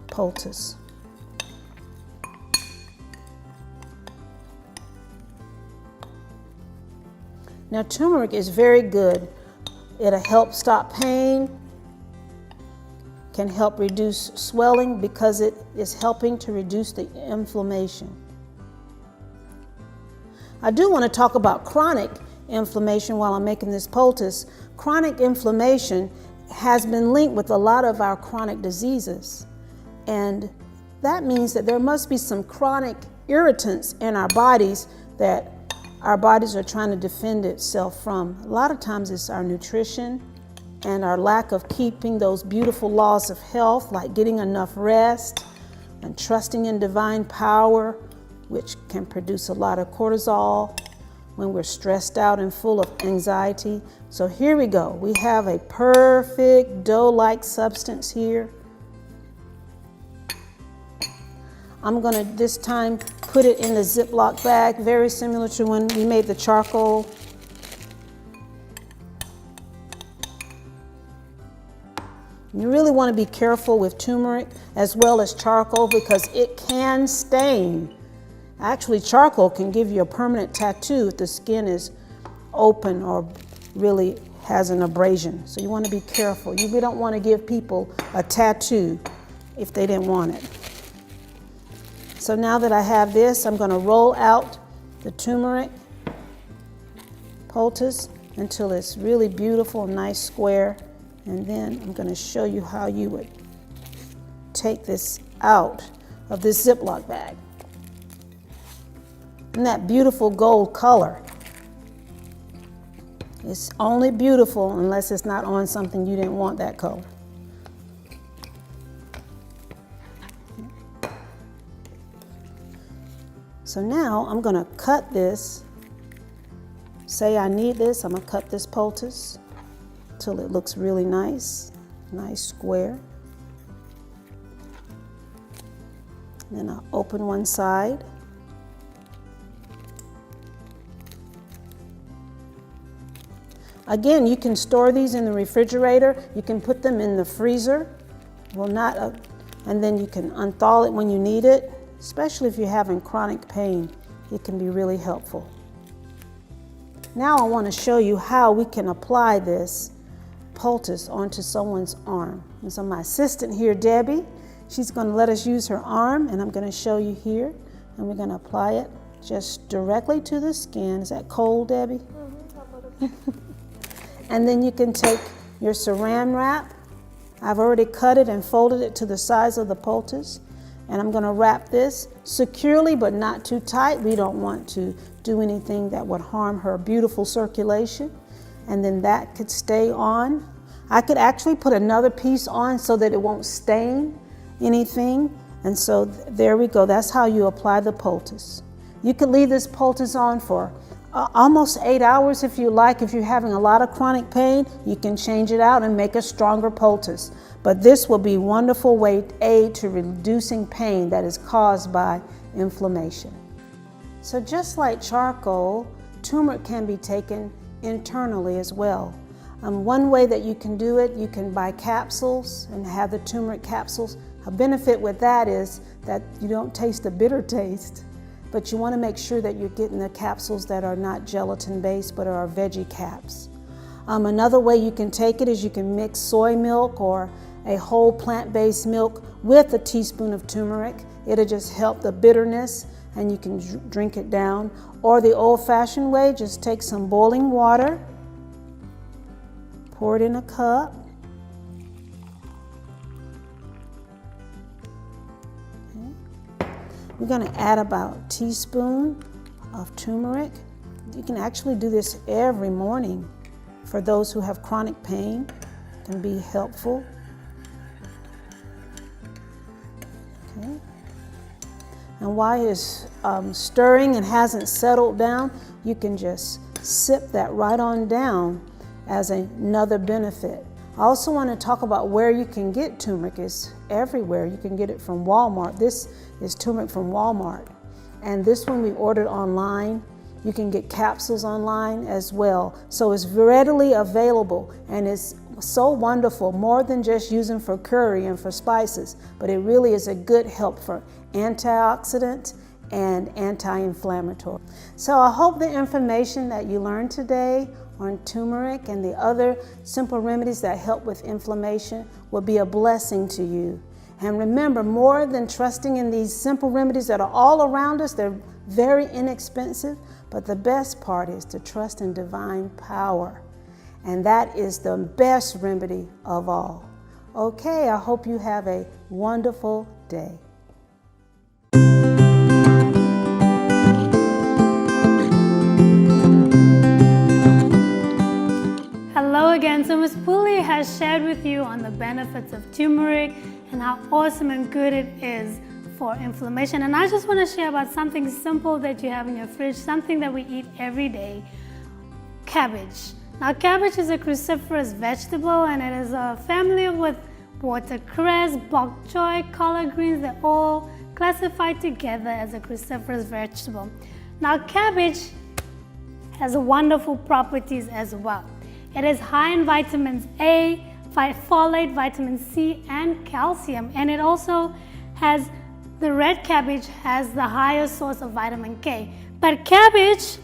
poultice. Now, turmeric is very good. It'll help stop pain, can help reduce swelling because it is helping to reduce the inflammation. I do want to talk about chronic inflammation while I'm making this poultice. Chronic inflammation has been linked with a lot of our chronic diseases. And that means that there must be some chronic irritants in our bodies that our bodies are trying to defend itself from. A lot of times it's our nutrition and our lack of keeping those beautiful laws of health, like getting enough rest and trusting in divine power, which can produce a lot of cortisol when we're stressed out and full of anxiety. So here we go. We have a perfect dough-like substance here. I'm going to this time put it in the Ziploc bag, very similar to when we made the charcoal You really want to be careful with turmeric as well as charcoal because it can stain. Actually, charcoal can give you a permanent tattoo if the skin is open or really has an abrasion. So you want to be careful. You don't want to give people a tattoo if they didn't want it. So now that I have this, I'm going to roll out the turmeric poultice until it's really beautiful, nice square. And then I'm going to show you how you would take this out of this Ziploc bag. And that beautiful gold color. It's only beautiful unless it's not on something you didn't want that color. So now I'm going to cut this. Say I need this, I'm going to cut this poultice till it looks really nice, nice square. Then I'll open one side. Again, you can store these in the refrigerator. You can put them in the freezer. And then you can unthaw it when you need it, especially if you're having chronic pain. It can be really helpful. Now I want to show you how we can apply this poultice onto someone's arm. And so my assistant here, Debbie, she's going to let us use her arm, and I'm going to show you here. And we're going to apply it just directly to the skin. Is that cold, Debbie? And then you can take your saran wrap. I've already cut it and folded it to the size of the poultice. And I'm going to wrap this securely but not too tight. We don't want to do anything that would harm her beautiful circulation. And then that could stay on. I could actually put another piece on so that it won't stain anything. And so there we go. That's how you apply the poultice. You could leave this poultice on for almost 8 hours if you like. If you're having a lot of chronic pain, you can change it out and make a stronger poultice. But this will be a wonderful aid to reducing pain that is caused by inflammation. So just like charcoal, turmeric can be taken internally as well. One way that you can do it, you can buy capsules and have the turmeric capsules. A benefit with that is that you don't taste a bitter taste, but you want to make sure that you're getting the capsules that are not gelatin-based but are veggie caps. Another way you can take it is you can mix soy milk or a whole plant-based milk with a teaspoon of turmeric. It'll just help the bitterness and you can drink it down. Or the old-fashioned way, just take some boiling water, pour it in a cup. Okay. We're going to add about a teaspoon of turmeric. You can actually do this every morning for those who have chronic pain. It can be helpful. Okay. And while it's stirring and hasn't settled down, you can just sip that right on down as another benefit. I also want to talk about where you can get turmeric. It's everywhere. You can get it from Walmart. This is turmeric from Walmart. And this one we ordered online. You can get capsules online as well. So it's readily available and it's so wonderful, more than just using for curry and for spices, but it really is a good help for antioxidant and anti-inflammatory. So I hope the information that you learned today on turmeric and the other simple remedies that help with inflammation will be a blessing to you. And remember, more than trusting in these simple remedies that are all around us, they're very inexpensive, but the best part is to trust in divine power. And that is the best remedy of all. Okay, I hope you have a wonderful day. Hello again. So Ms. Pulley has shared with you on the benefits of turmeric and how awesome and good it is for inflammation. And I just want to share about something simple that you have in your fridge, something that we eat every day, cabbage. Now, cabbage is a cruciferous vegetable and it is a family with watercress, bok choy, collard greens. They're all classified together as a cruciferous vegetable. Now, cabbage has wonderful properties as well. It is high in vitamins A, folate, vitamin C, and calcium. And it also has, the red cabbage has the highest source of vitamin K. But cabbage,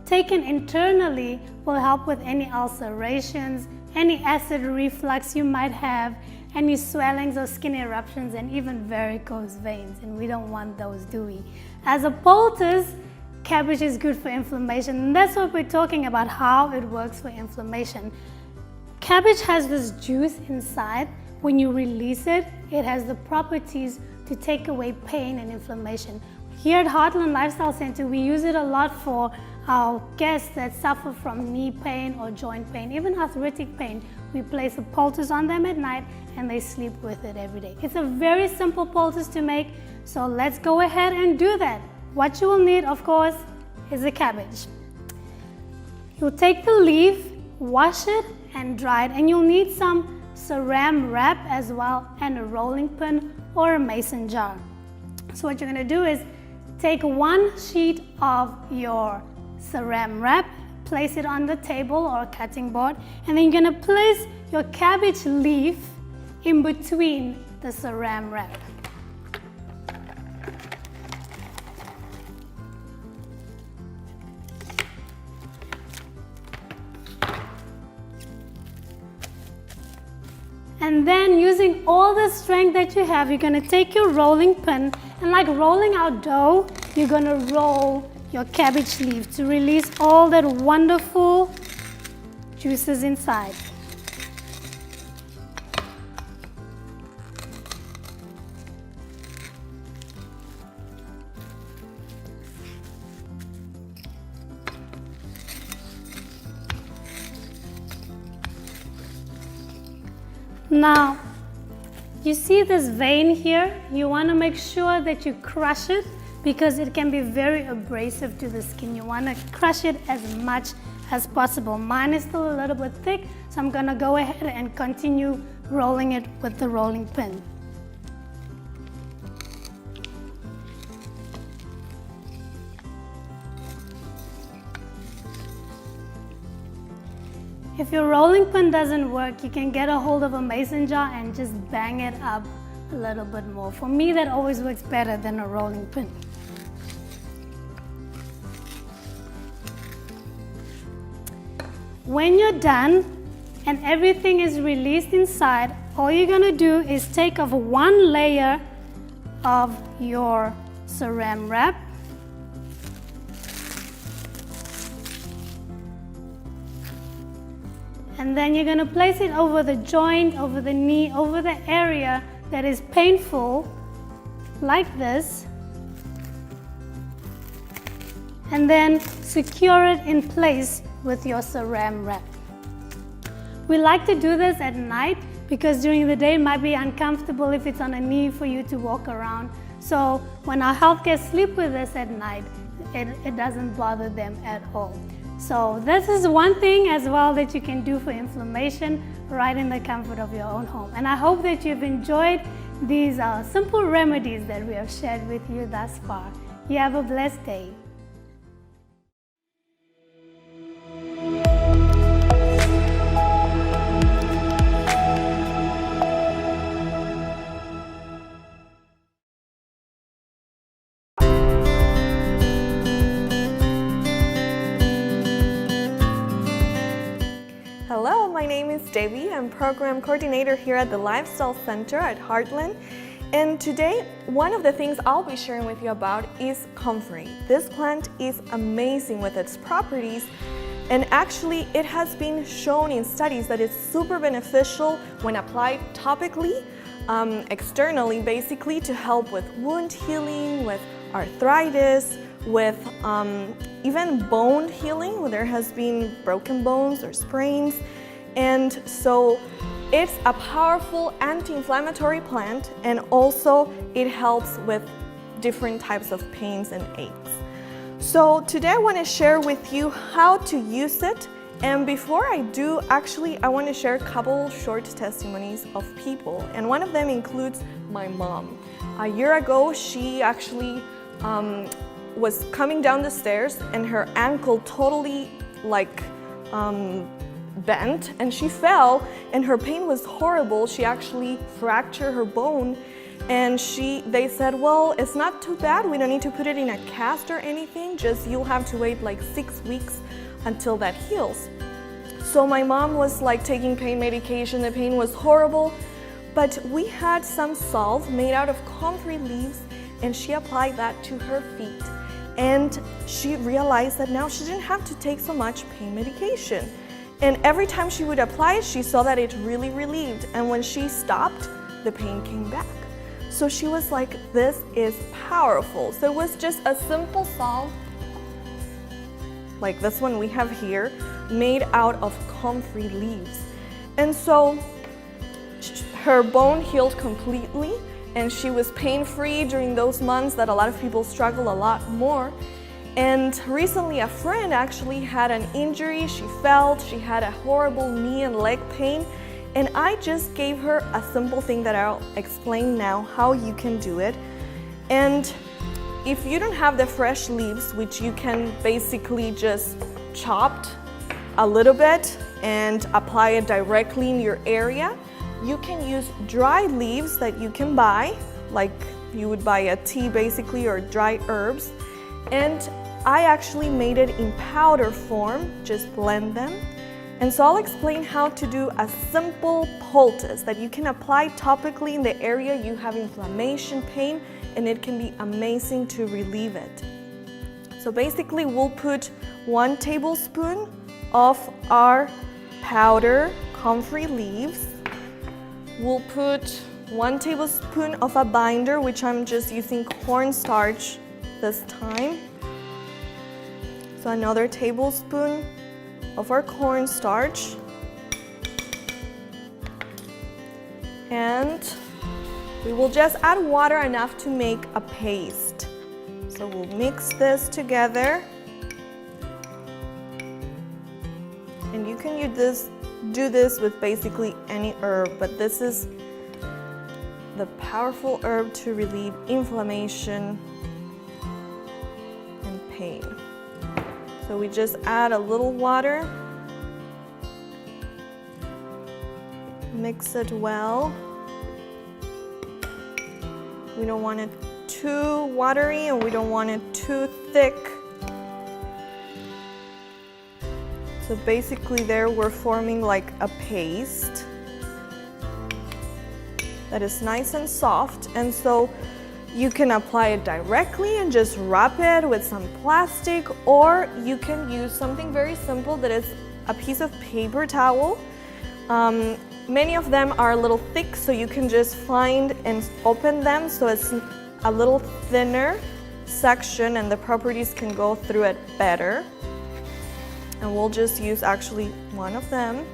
taken internally, will help with any ulcerations, any acid reflux you might have, any swellings or skin eruptions, and even varicose veins. And we don't want those, do we? As a poultice, cabbage is good for inflammation. And that's what we're talking about, how it works for inflammation. Cabbage has this juice inside. When you release it, it has the properties to take away pain and inflammation. Here at Heartland Lifestyle Center, we use it a lot for our guests that suffer from knee pain or joint pain, even arthritic pain. We place a poultice on them at night and they sleep with it every day. It's a very simple poultice to make, so let's go ahead and do that. What you will need, of course, is the cabbage. You'll take the leaf, wash it, and dry it, and you'll need some saran wrap as well, and a rolling pin or a mason jar. So what you're going to do is take one sheet of your saran wrap, place it on the table or cutting board, and then you're going to place your cabbage leaf in between the saran wrap. And then, using all the strength that you have, you're going to take your rolling pin, and like rolling out dough, you're going to roll your cabbage leaf to release all that wonderful juices inside. Now, you see this vein here? You want to make sure that you crush it because it can be very abrasive to the skin. You want to crush it as much as possible. Mine is still a little bit thick, so I'm going to go ahead and continue rolling it with the rolling pin. If your rolling pin doesn't work, you can get a hold of a mason jar and just bang it up a little bit more. For me, that always works better than a rolling pin. When you're done and everything is released inside, all you're going to do is take off one layer of your saran wrap. And then you're going to place it over the joint, over the knee, over the area that is painful, like this. And then secure it in place with your saran wrap. We like to do this at night because during the day it might be uncomfortable if it's on a knee for you to walk around. So when our health guests sleep with us at night, it doesn't bother them at all. So this is one thing as well that you can do for inflammation right in the comfort of your own home. And I hope that you've enjoyed these simple remedies that we have shared with you thus far. You have a blessed day. Hello, my name is Devi. I'm Program Coordinator here at the Lifestyle Center at Heartland. And today, one of the things I'll be sharing with you about is comfrey. This plant is amazing with its properties, and actually it has been shown in studies that it's super beneficial when applied topically, externally basically, to help with wound healing, with arthritis, with even bone healing when there has been broken bones or sprains. And so it's a powerful anti-inflammatory plant, and also it helps with different types of pains and aches. So today I want to share with you how to use it. And before I do, actually I want to share a couple short testimonies of people, and one of them includes my mom. A year ago, she actually was coming down the stairs and her ankle totally bent and she fell and her pain was horrible. She actually fractured her bone, and they said, well, it's not too bad. We don't need to put it in a cast or anything. Just you'll have to wait like 6 weeks until that heals. So my mom was like taking pain medication. The pain was horrible, but we had some salve made out of comfrey leaves, and she applied that to her feet. And she realized that now she didn't have to take so much pain medication. And every time she would apply it, she saw that it really relieved. And when she stopped, the pain came back. So she was like, this is powerful. So it was just a simple salve, like this one we have here, made out of comfrey leaves. And so her bone healed completely, and she was pain-free during those months that a lot of people struggle a lot more. And recently a friend actually had an injury. She fell, she had a horrible knee and leg pain, and I just gave her a simple thing that I'll explain now how you can do it. And if you don't have the fresh leaves, which you can basically just chop a little bit and apply it directly in your area, you can use dried leaves that you can buy, like you would buy a tea basically, or dried herbs. And I actually made it in powder form, just blend them. And so I'll explain how to do a simple poultice that you can apply topically in the area you have inflammation, pain, and it can be amazing to relieve it. So basically we'll put 1 tablespoon of our powder comfrey leaves. We'll put 1 tablespoon of a binder, which I'm just using cornstarch this time. So another tablespoon of our cornstarch. And we will just add water enough to make a paste. So we'll mix this together. And you can do this with basically any herb, but this is the powerful herb to relieve inflammation and pain. So we just add a little water, mix it well. We don't want it too watery and we don't want it too thick. So basically there we're forming like a paste that is nice and soft, and so you can apply it directly and just wrap it with some plastic, or you can use something very simple that is a piece of paper towel. Many of them are a little thick, so you can just find and open them so it's a little thinner section and the properties can go through it better. And we'll just use actually 1 of them.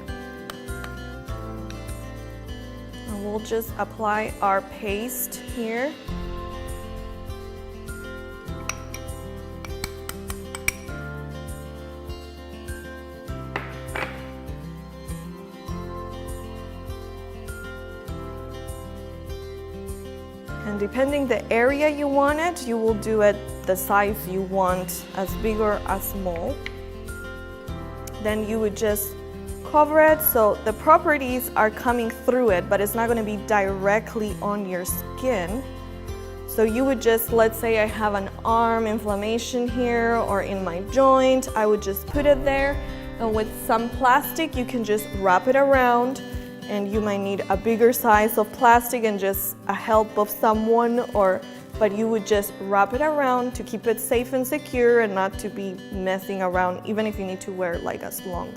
And we'll just apply our paste here. And depending the area you want it, you will do it the size you want, as big or as small. Then you would just cover it so the properties are coming through it, but it's not going to be directly on your skin. So you would just, let's say I have an arm inflammation here or in my joint, I would just put it there, and with some plastic you can just wrap it around, and you might need a bigger size of plastic and just a help of someone, but you would just wrap it around to keep it safe and secure and not to be messing around, even if you need to wear like a long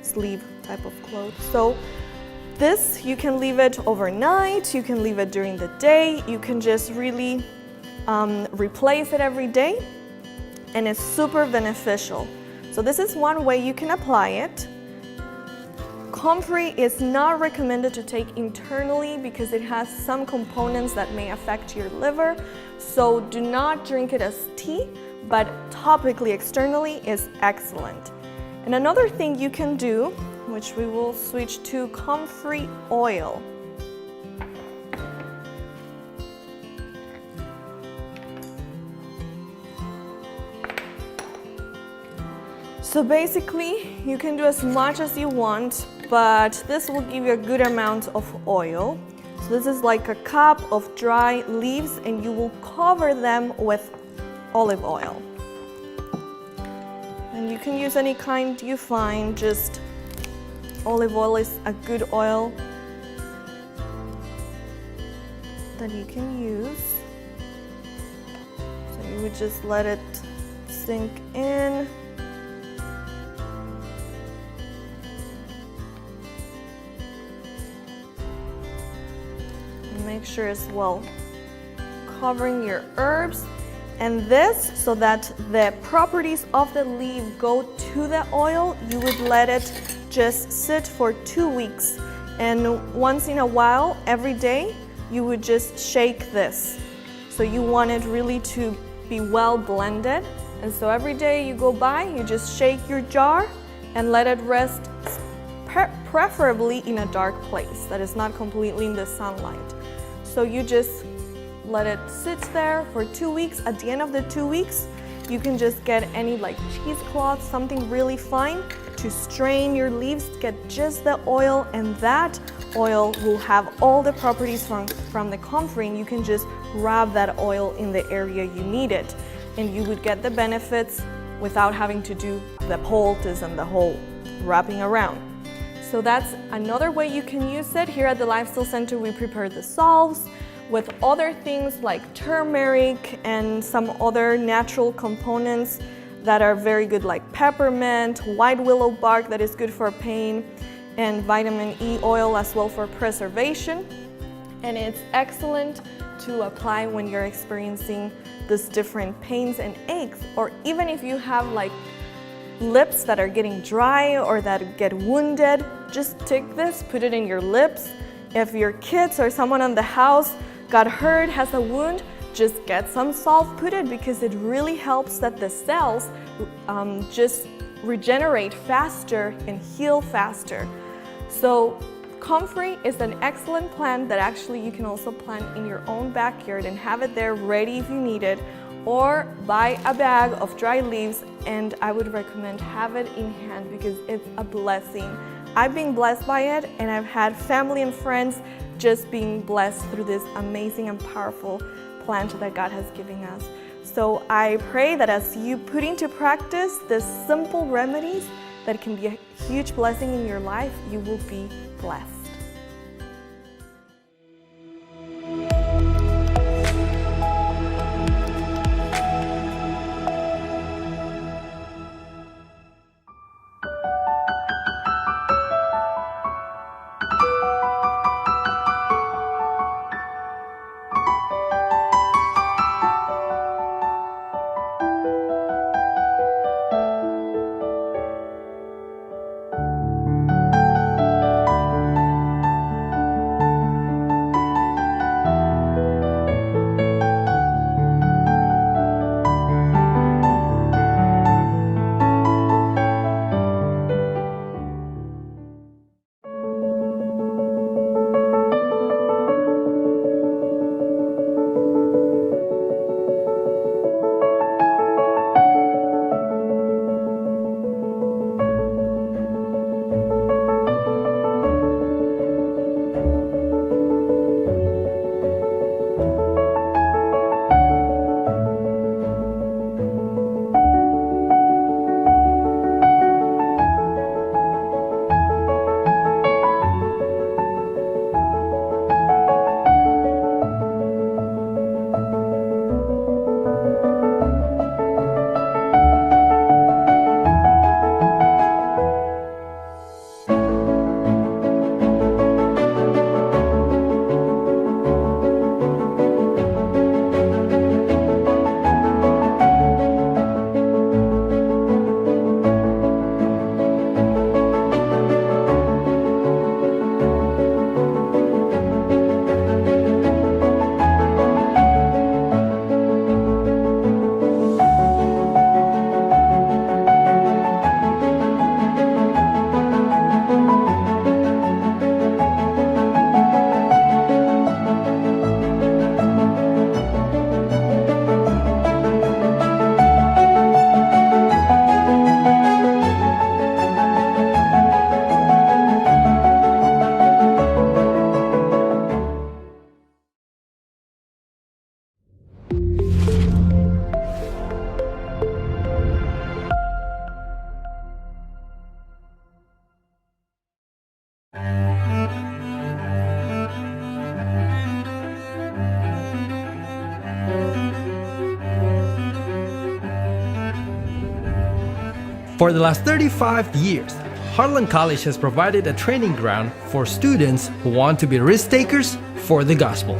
sleeve type of clothes. So this, you can leave it overnight, you can leave it during the day, you can just really replace it every day, and it's super beneficial. So this is one way you can apply it. Comfrey is not recommended to take internally because it has some components that may affect your liver, so do not drink it as tea, but topically externally is excellent. And another thing you can do, which we will switch to comfrey oil. So basically, you can do as much as you want, but this will give you a good amount of oil. So this is like a cup of dry leaves, and you will cover them with olive oil. And you can use any kind you find, just olive oil is a good oil that you can use. So you would just let it sink in. And make sure as well covering your herbs. And this, so that the properties of the leaf go to the oil, you would let it just sit for 2 weeks. And once in a while, every day, you would just shake this. So you want it really to be well blended. And so every day you go by, you just shake your jar and let it rest, preferably in a dark place that is not completely in the sunlight. So you just let it sit there for 2 weeks. At the end of the 2 weeks, you can just get any like cheesecloth, something really fine to strain your leaves, get just the oil, and that oil will have all the properties from the comfrey. You can just rub that oil in the area you need it, and you would get the benefits without having to do the poultice and the whole wrapping around. So that's another way you can use it. Here at the Lifestyle Center, we prepare the salves with other things like turmeric and some other natural components that are very good, like peppermint, white willow bark that is good for pain, and vitamin E oil as well for preservation. And it's excellent to apply when you're experiencing these different pains and aches, or even if you have like lips that are getting dry or that get wounded, just take this, put it in your lips. If your kids or someone in the house got hurt, has a wound, just get some salt, put it, because it really helps that the cells just regenerate faster and heal faster. So comfrey is an excellent plant that actually you can also plant in your own backyard and have it there ready if you need it, or buy a bag of dry leaves, and I would recommend have it in hand because it's a blessing. I've been blessed by it, and I've had family and friends just being blessed through this amazing and powerful plant that God has given us. So I pray that as you put into practice these simple remedies that can be a huge blessing in your life, you will be blessed. For the last 35 years, Heartland College has provided a training ground for students who want to be risk takers for the gospel.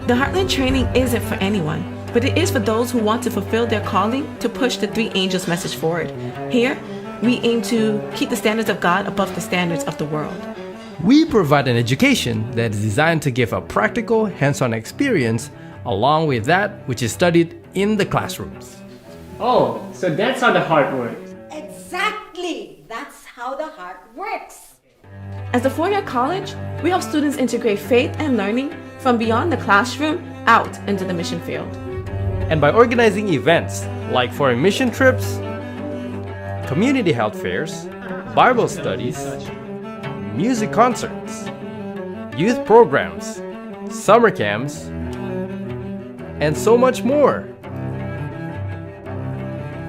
The Heartland training isn't for anyone, but it is for those who want to fulfill their calling to push the three angels message forward. Here, we aim to keep the standards of God above the standards of the world. We provide an education that is designed to give a practical, hands-on experience along with that which is studied in the classrooms. Oh, so that's how the heart works. Exactly. That's how the heart works. As a four-year college, we help students integrate faith and learning from beyond the classroom out into the mission field. And by organizing events like foreign mission trips, community health fairs, Bible studies, music concerts, youth programs, summer camps, and so much more.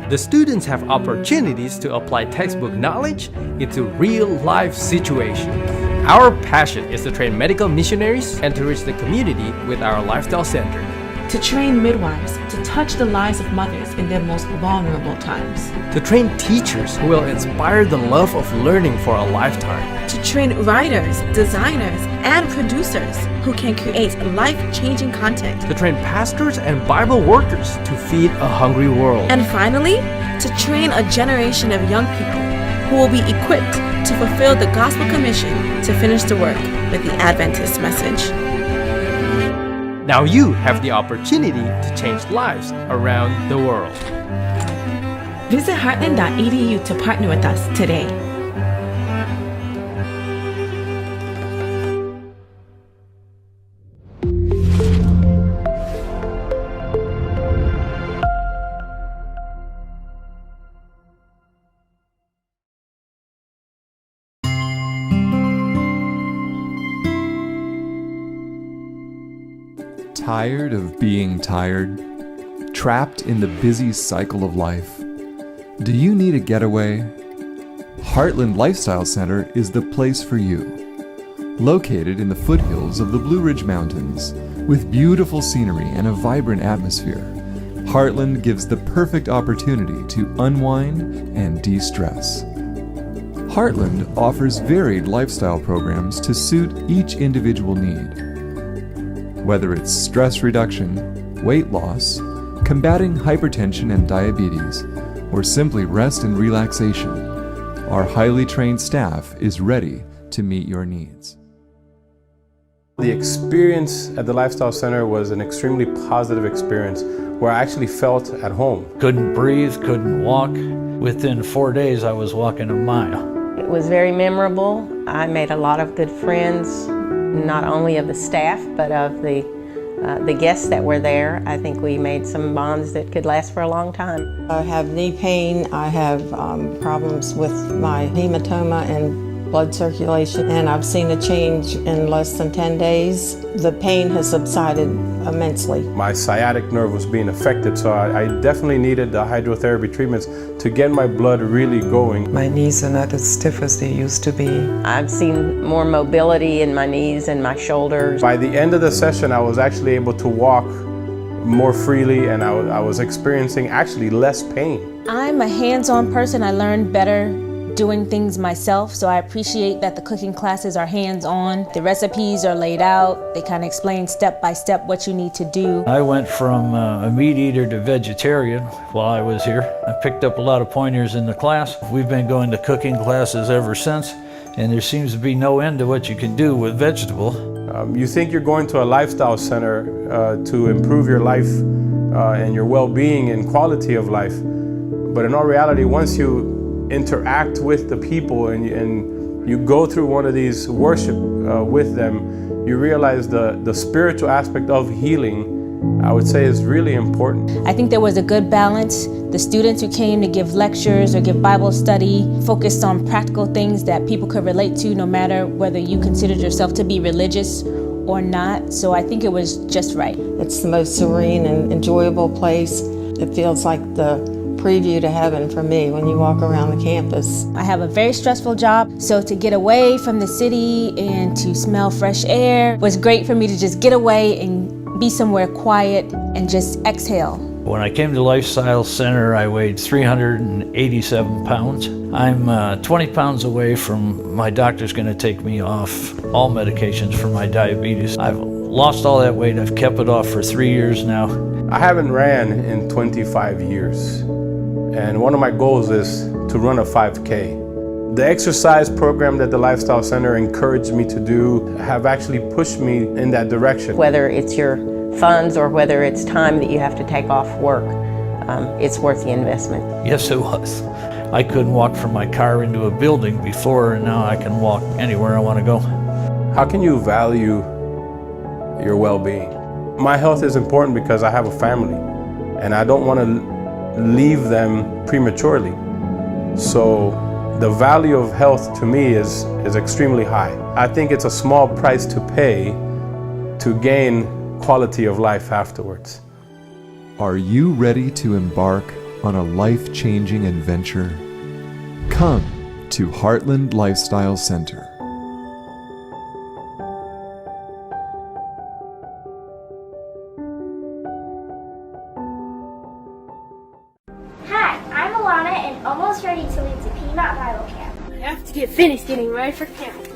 The students have opportunities to apply textbook knowledge into real-life situations. Our passion is to train medical missionaries and to reach the community with our lifestyle center. To train midwives to touch the lives of mothers in their most vulnerable times. To train teachers who will inspire the love of learning for a lifetime. To train writers, designers, and producers who can create life-changing content. To train pastors and Bible workers to feed a hungry world. And finally, to train a generation of young people who will be equipped to fulfill the gospel commission to finish the work with the Adventist message. Now you have the opportunity to change lives around the world. Visit heartland.edu to partner with us today. Tired of being tired? Trapped in the busy cycle of life? Do you need a getaway? Heartland Lifestyle Center is the place for you. Located in the foothills of the Blue Ridge Mountains, with beautiful scenery and a vibrant atmosphere, Heartland gives the perfect opportunity to unwind and de-stress. Heartland offers varied lifestyle programs to suit each individual need. Whether it's stress reduction, weight loss, combating hypertension and diabetes, or simply rest and relaxation, our highly trained staff is ready to meet your needs. The experience at the Lifestyle Center was an extremely positive experience where I actually felt at home. Couldn't breathe, couldn't walk. Within 4 days, I was walking a mile. It was very memorable. I made a lot of good friends, not only of the staff, but of the guests that were there. I think we made some bonds that could last for a long time. I have knee pain, I have problems with my hematoma and blood circulation, and I've seen a change in less than 10 days. The pain has subsided immensely. My sciatic nerve was being affected, so I definitely needed the hydrotherapy treatments to get my blood really going. My knees are not as stiff as they used to be. I've seen more mobility in my knees and my shoulders. By the end of the session, I was actually able to walk more freely, and I was experiencing actually less pain. I'm a hands-on person. I learned better doing things myself, so I appreciate that the cooking classes are hands-on. The recipes are laid out. They kind of explain step by step what you need to do. I went from a meat eater to vegetarian while I was here. I picked up a lot of pointers in the class. We've been going to cooking classes ever since, and there seems to be no end to what you can do with vegetable. You think you're going to a lifestyle center to improve your life and your well-being and quality of life, but in all reality, once you interact with the people and you go through one of these worship with them, you realize the spiritual aspect of healing, I would say, is really important. I think there was a good balance. The students who came to give lectures or give Bible study focused on practical things that people could relate to, no matter whether you considered yourself to be religious or not. So I think it was just right. It's the most serene and enjoyable place. It feels like the preview to heaven for me when you walk around the campus. I have a very stressful job, so to get away from the city and to smell fresh air was great for me to just get away and be somewhere quiet and just exhale. When I came to Lifestyle Center, I weighed 387 pounds. I'm 20 pounds away from my doctor's going to take me off all medications for my diabetes. I've lost all that weight. I've kept it off for 3 years now. I haven't ran in 25 years, and one of my goals is to run a 5K. The exercise program that the Lifestyle Center encouraged me to do have actually pushed me in that direction. Whether it's your funds or whether it's time that you have to take off work, it's worth the investment. Yes, it was. I couldn't walk from my car into a building before, and now I can walk anywhere I want to go. How can you value your well-being? My health is important because I have a family, and I don't want to leave them prematurely. So the value of health to me is extremely high. I think it's a small price to pay to gain quality of life afterwards. Are you ready to embark on a life-changing adventure? Come to Heartland Lifestyle Center. Hi, I'm Alana and almost ready to lead to Piedmont Bible Camp. I have to get finished getting ready for camp.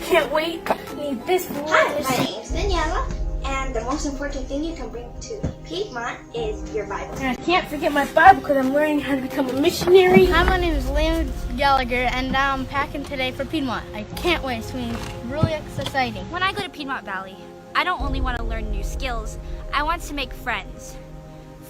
Can't wait. Need this one. Hi, my name's Daniela, and the most important thing you can bring to Piedmont is your Bible. And I can't forget my Bible because I'm learning how to become a missionary. Hi, my name is Liam Gallagher, and I'm packing today for Piedmont. I can't wait. It's going to be really exciting. When I go to Piedmont Valley, I don't only want to learn new skills, I want to make friends.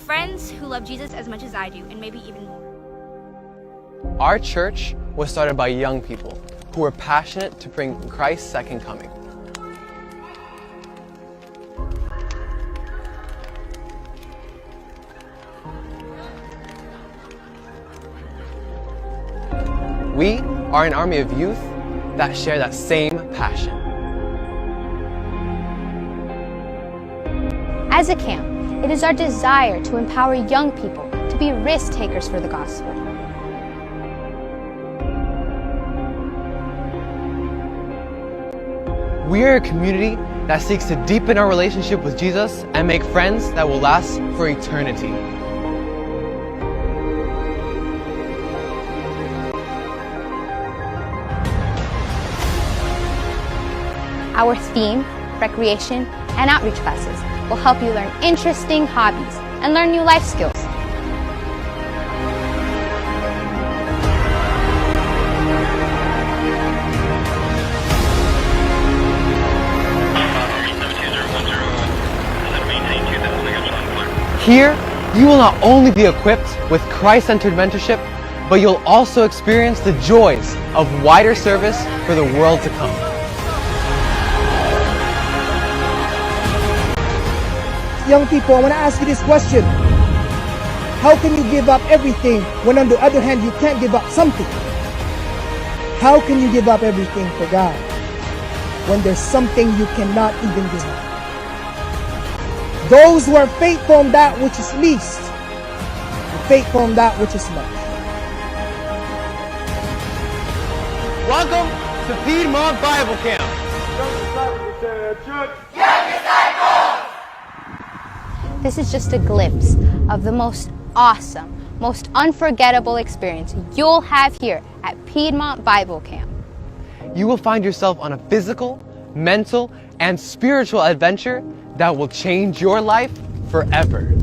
Friends who love Jesus as much as I do, and maybe even more. Our church was started by young people who were passionate to bring Christ's second coming. We are an army of youth that share that same passion. As a camp, it is our desire to empower young people to be risk takers for the gospel. We are a community that seeks to deepen our relationship with Jesus and make friends that will last for eternity. Our theme, recreation, and outreach classes will help you learn interesting hobbies and learn new life skills. Here, you will not only be equipped with Christ-centered mentorship, but you'll also experience the joys of wider service for the world to come. Young people, I want to ask you this question. How can you give up everything when on the other hand you can't give up something? How can you give up everything for God when there's something you cannot even give up? Those who are faithful in that which is least are faithful in that which is much. Welcome to Piedmont Bible Camp. This is just a glimpse of the most awesome, most unforgettable experience you'll have here at Piedmont Bible Camp. You will find yourself on a physical, mental, and spiritual adventure that will change your life forever.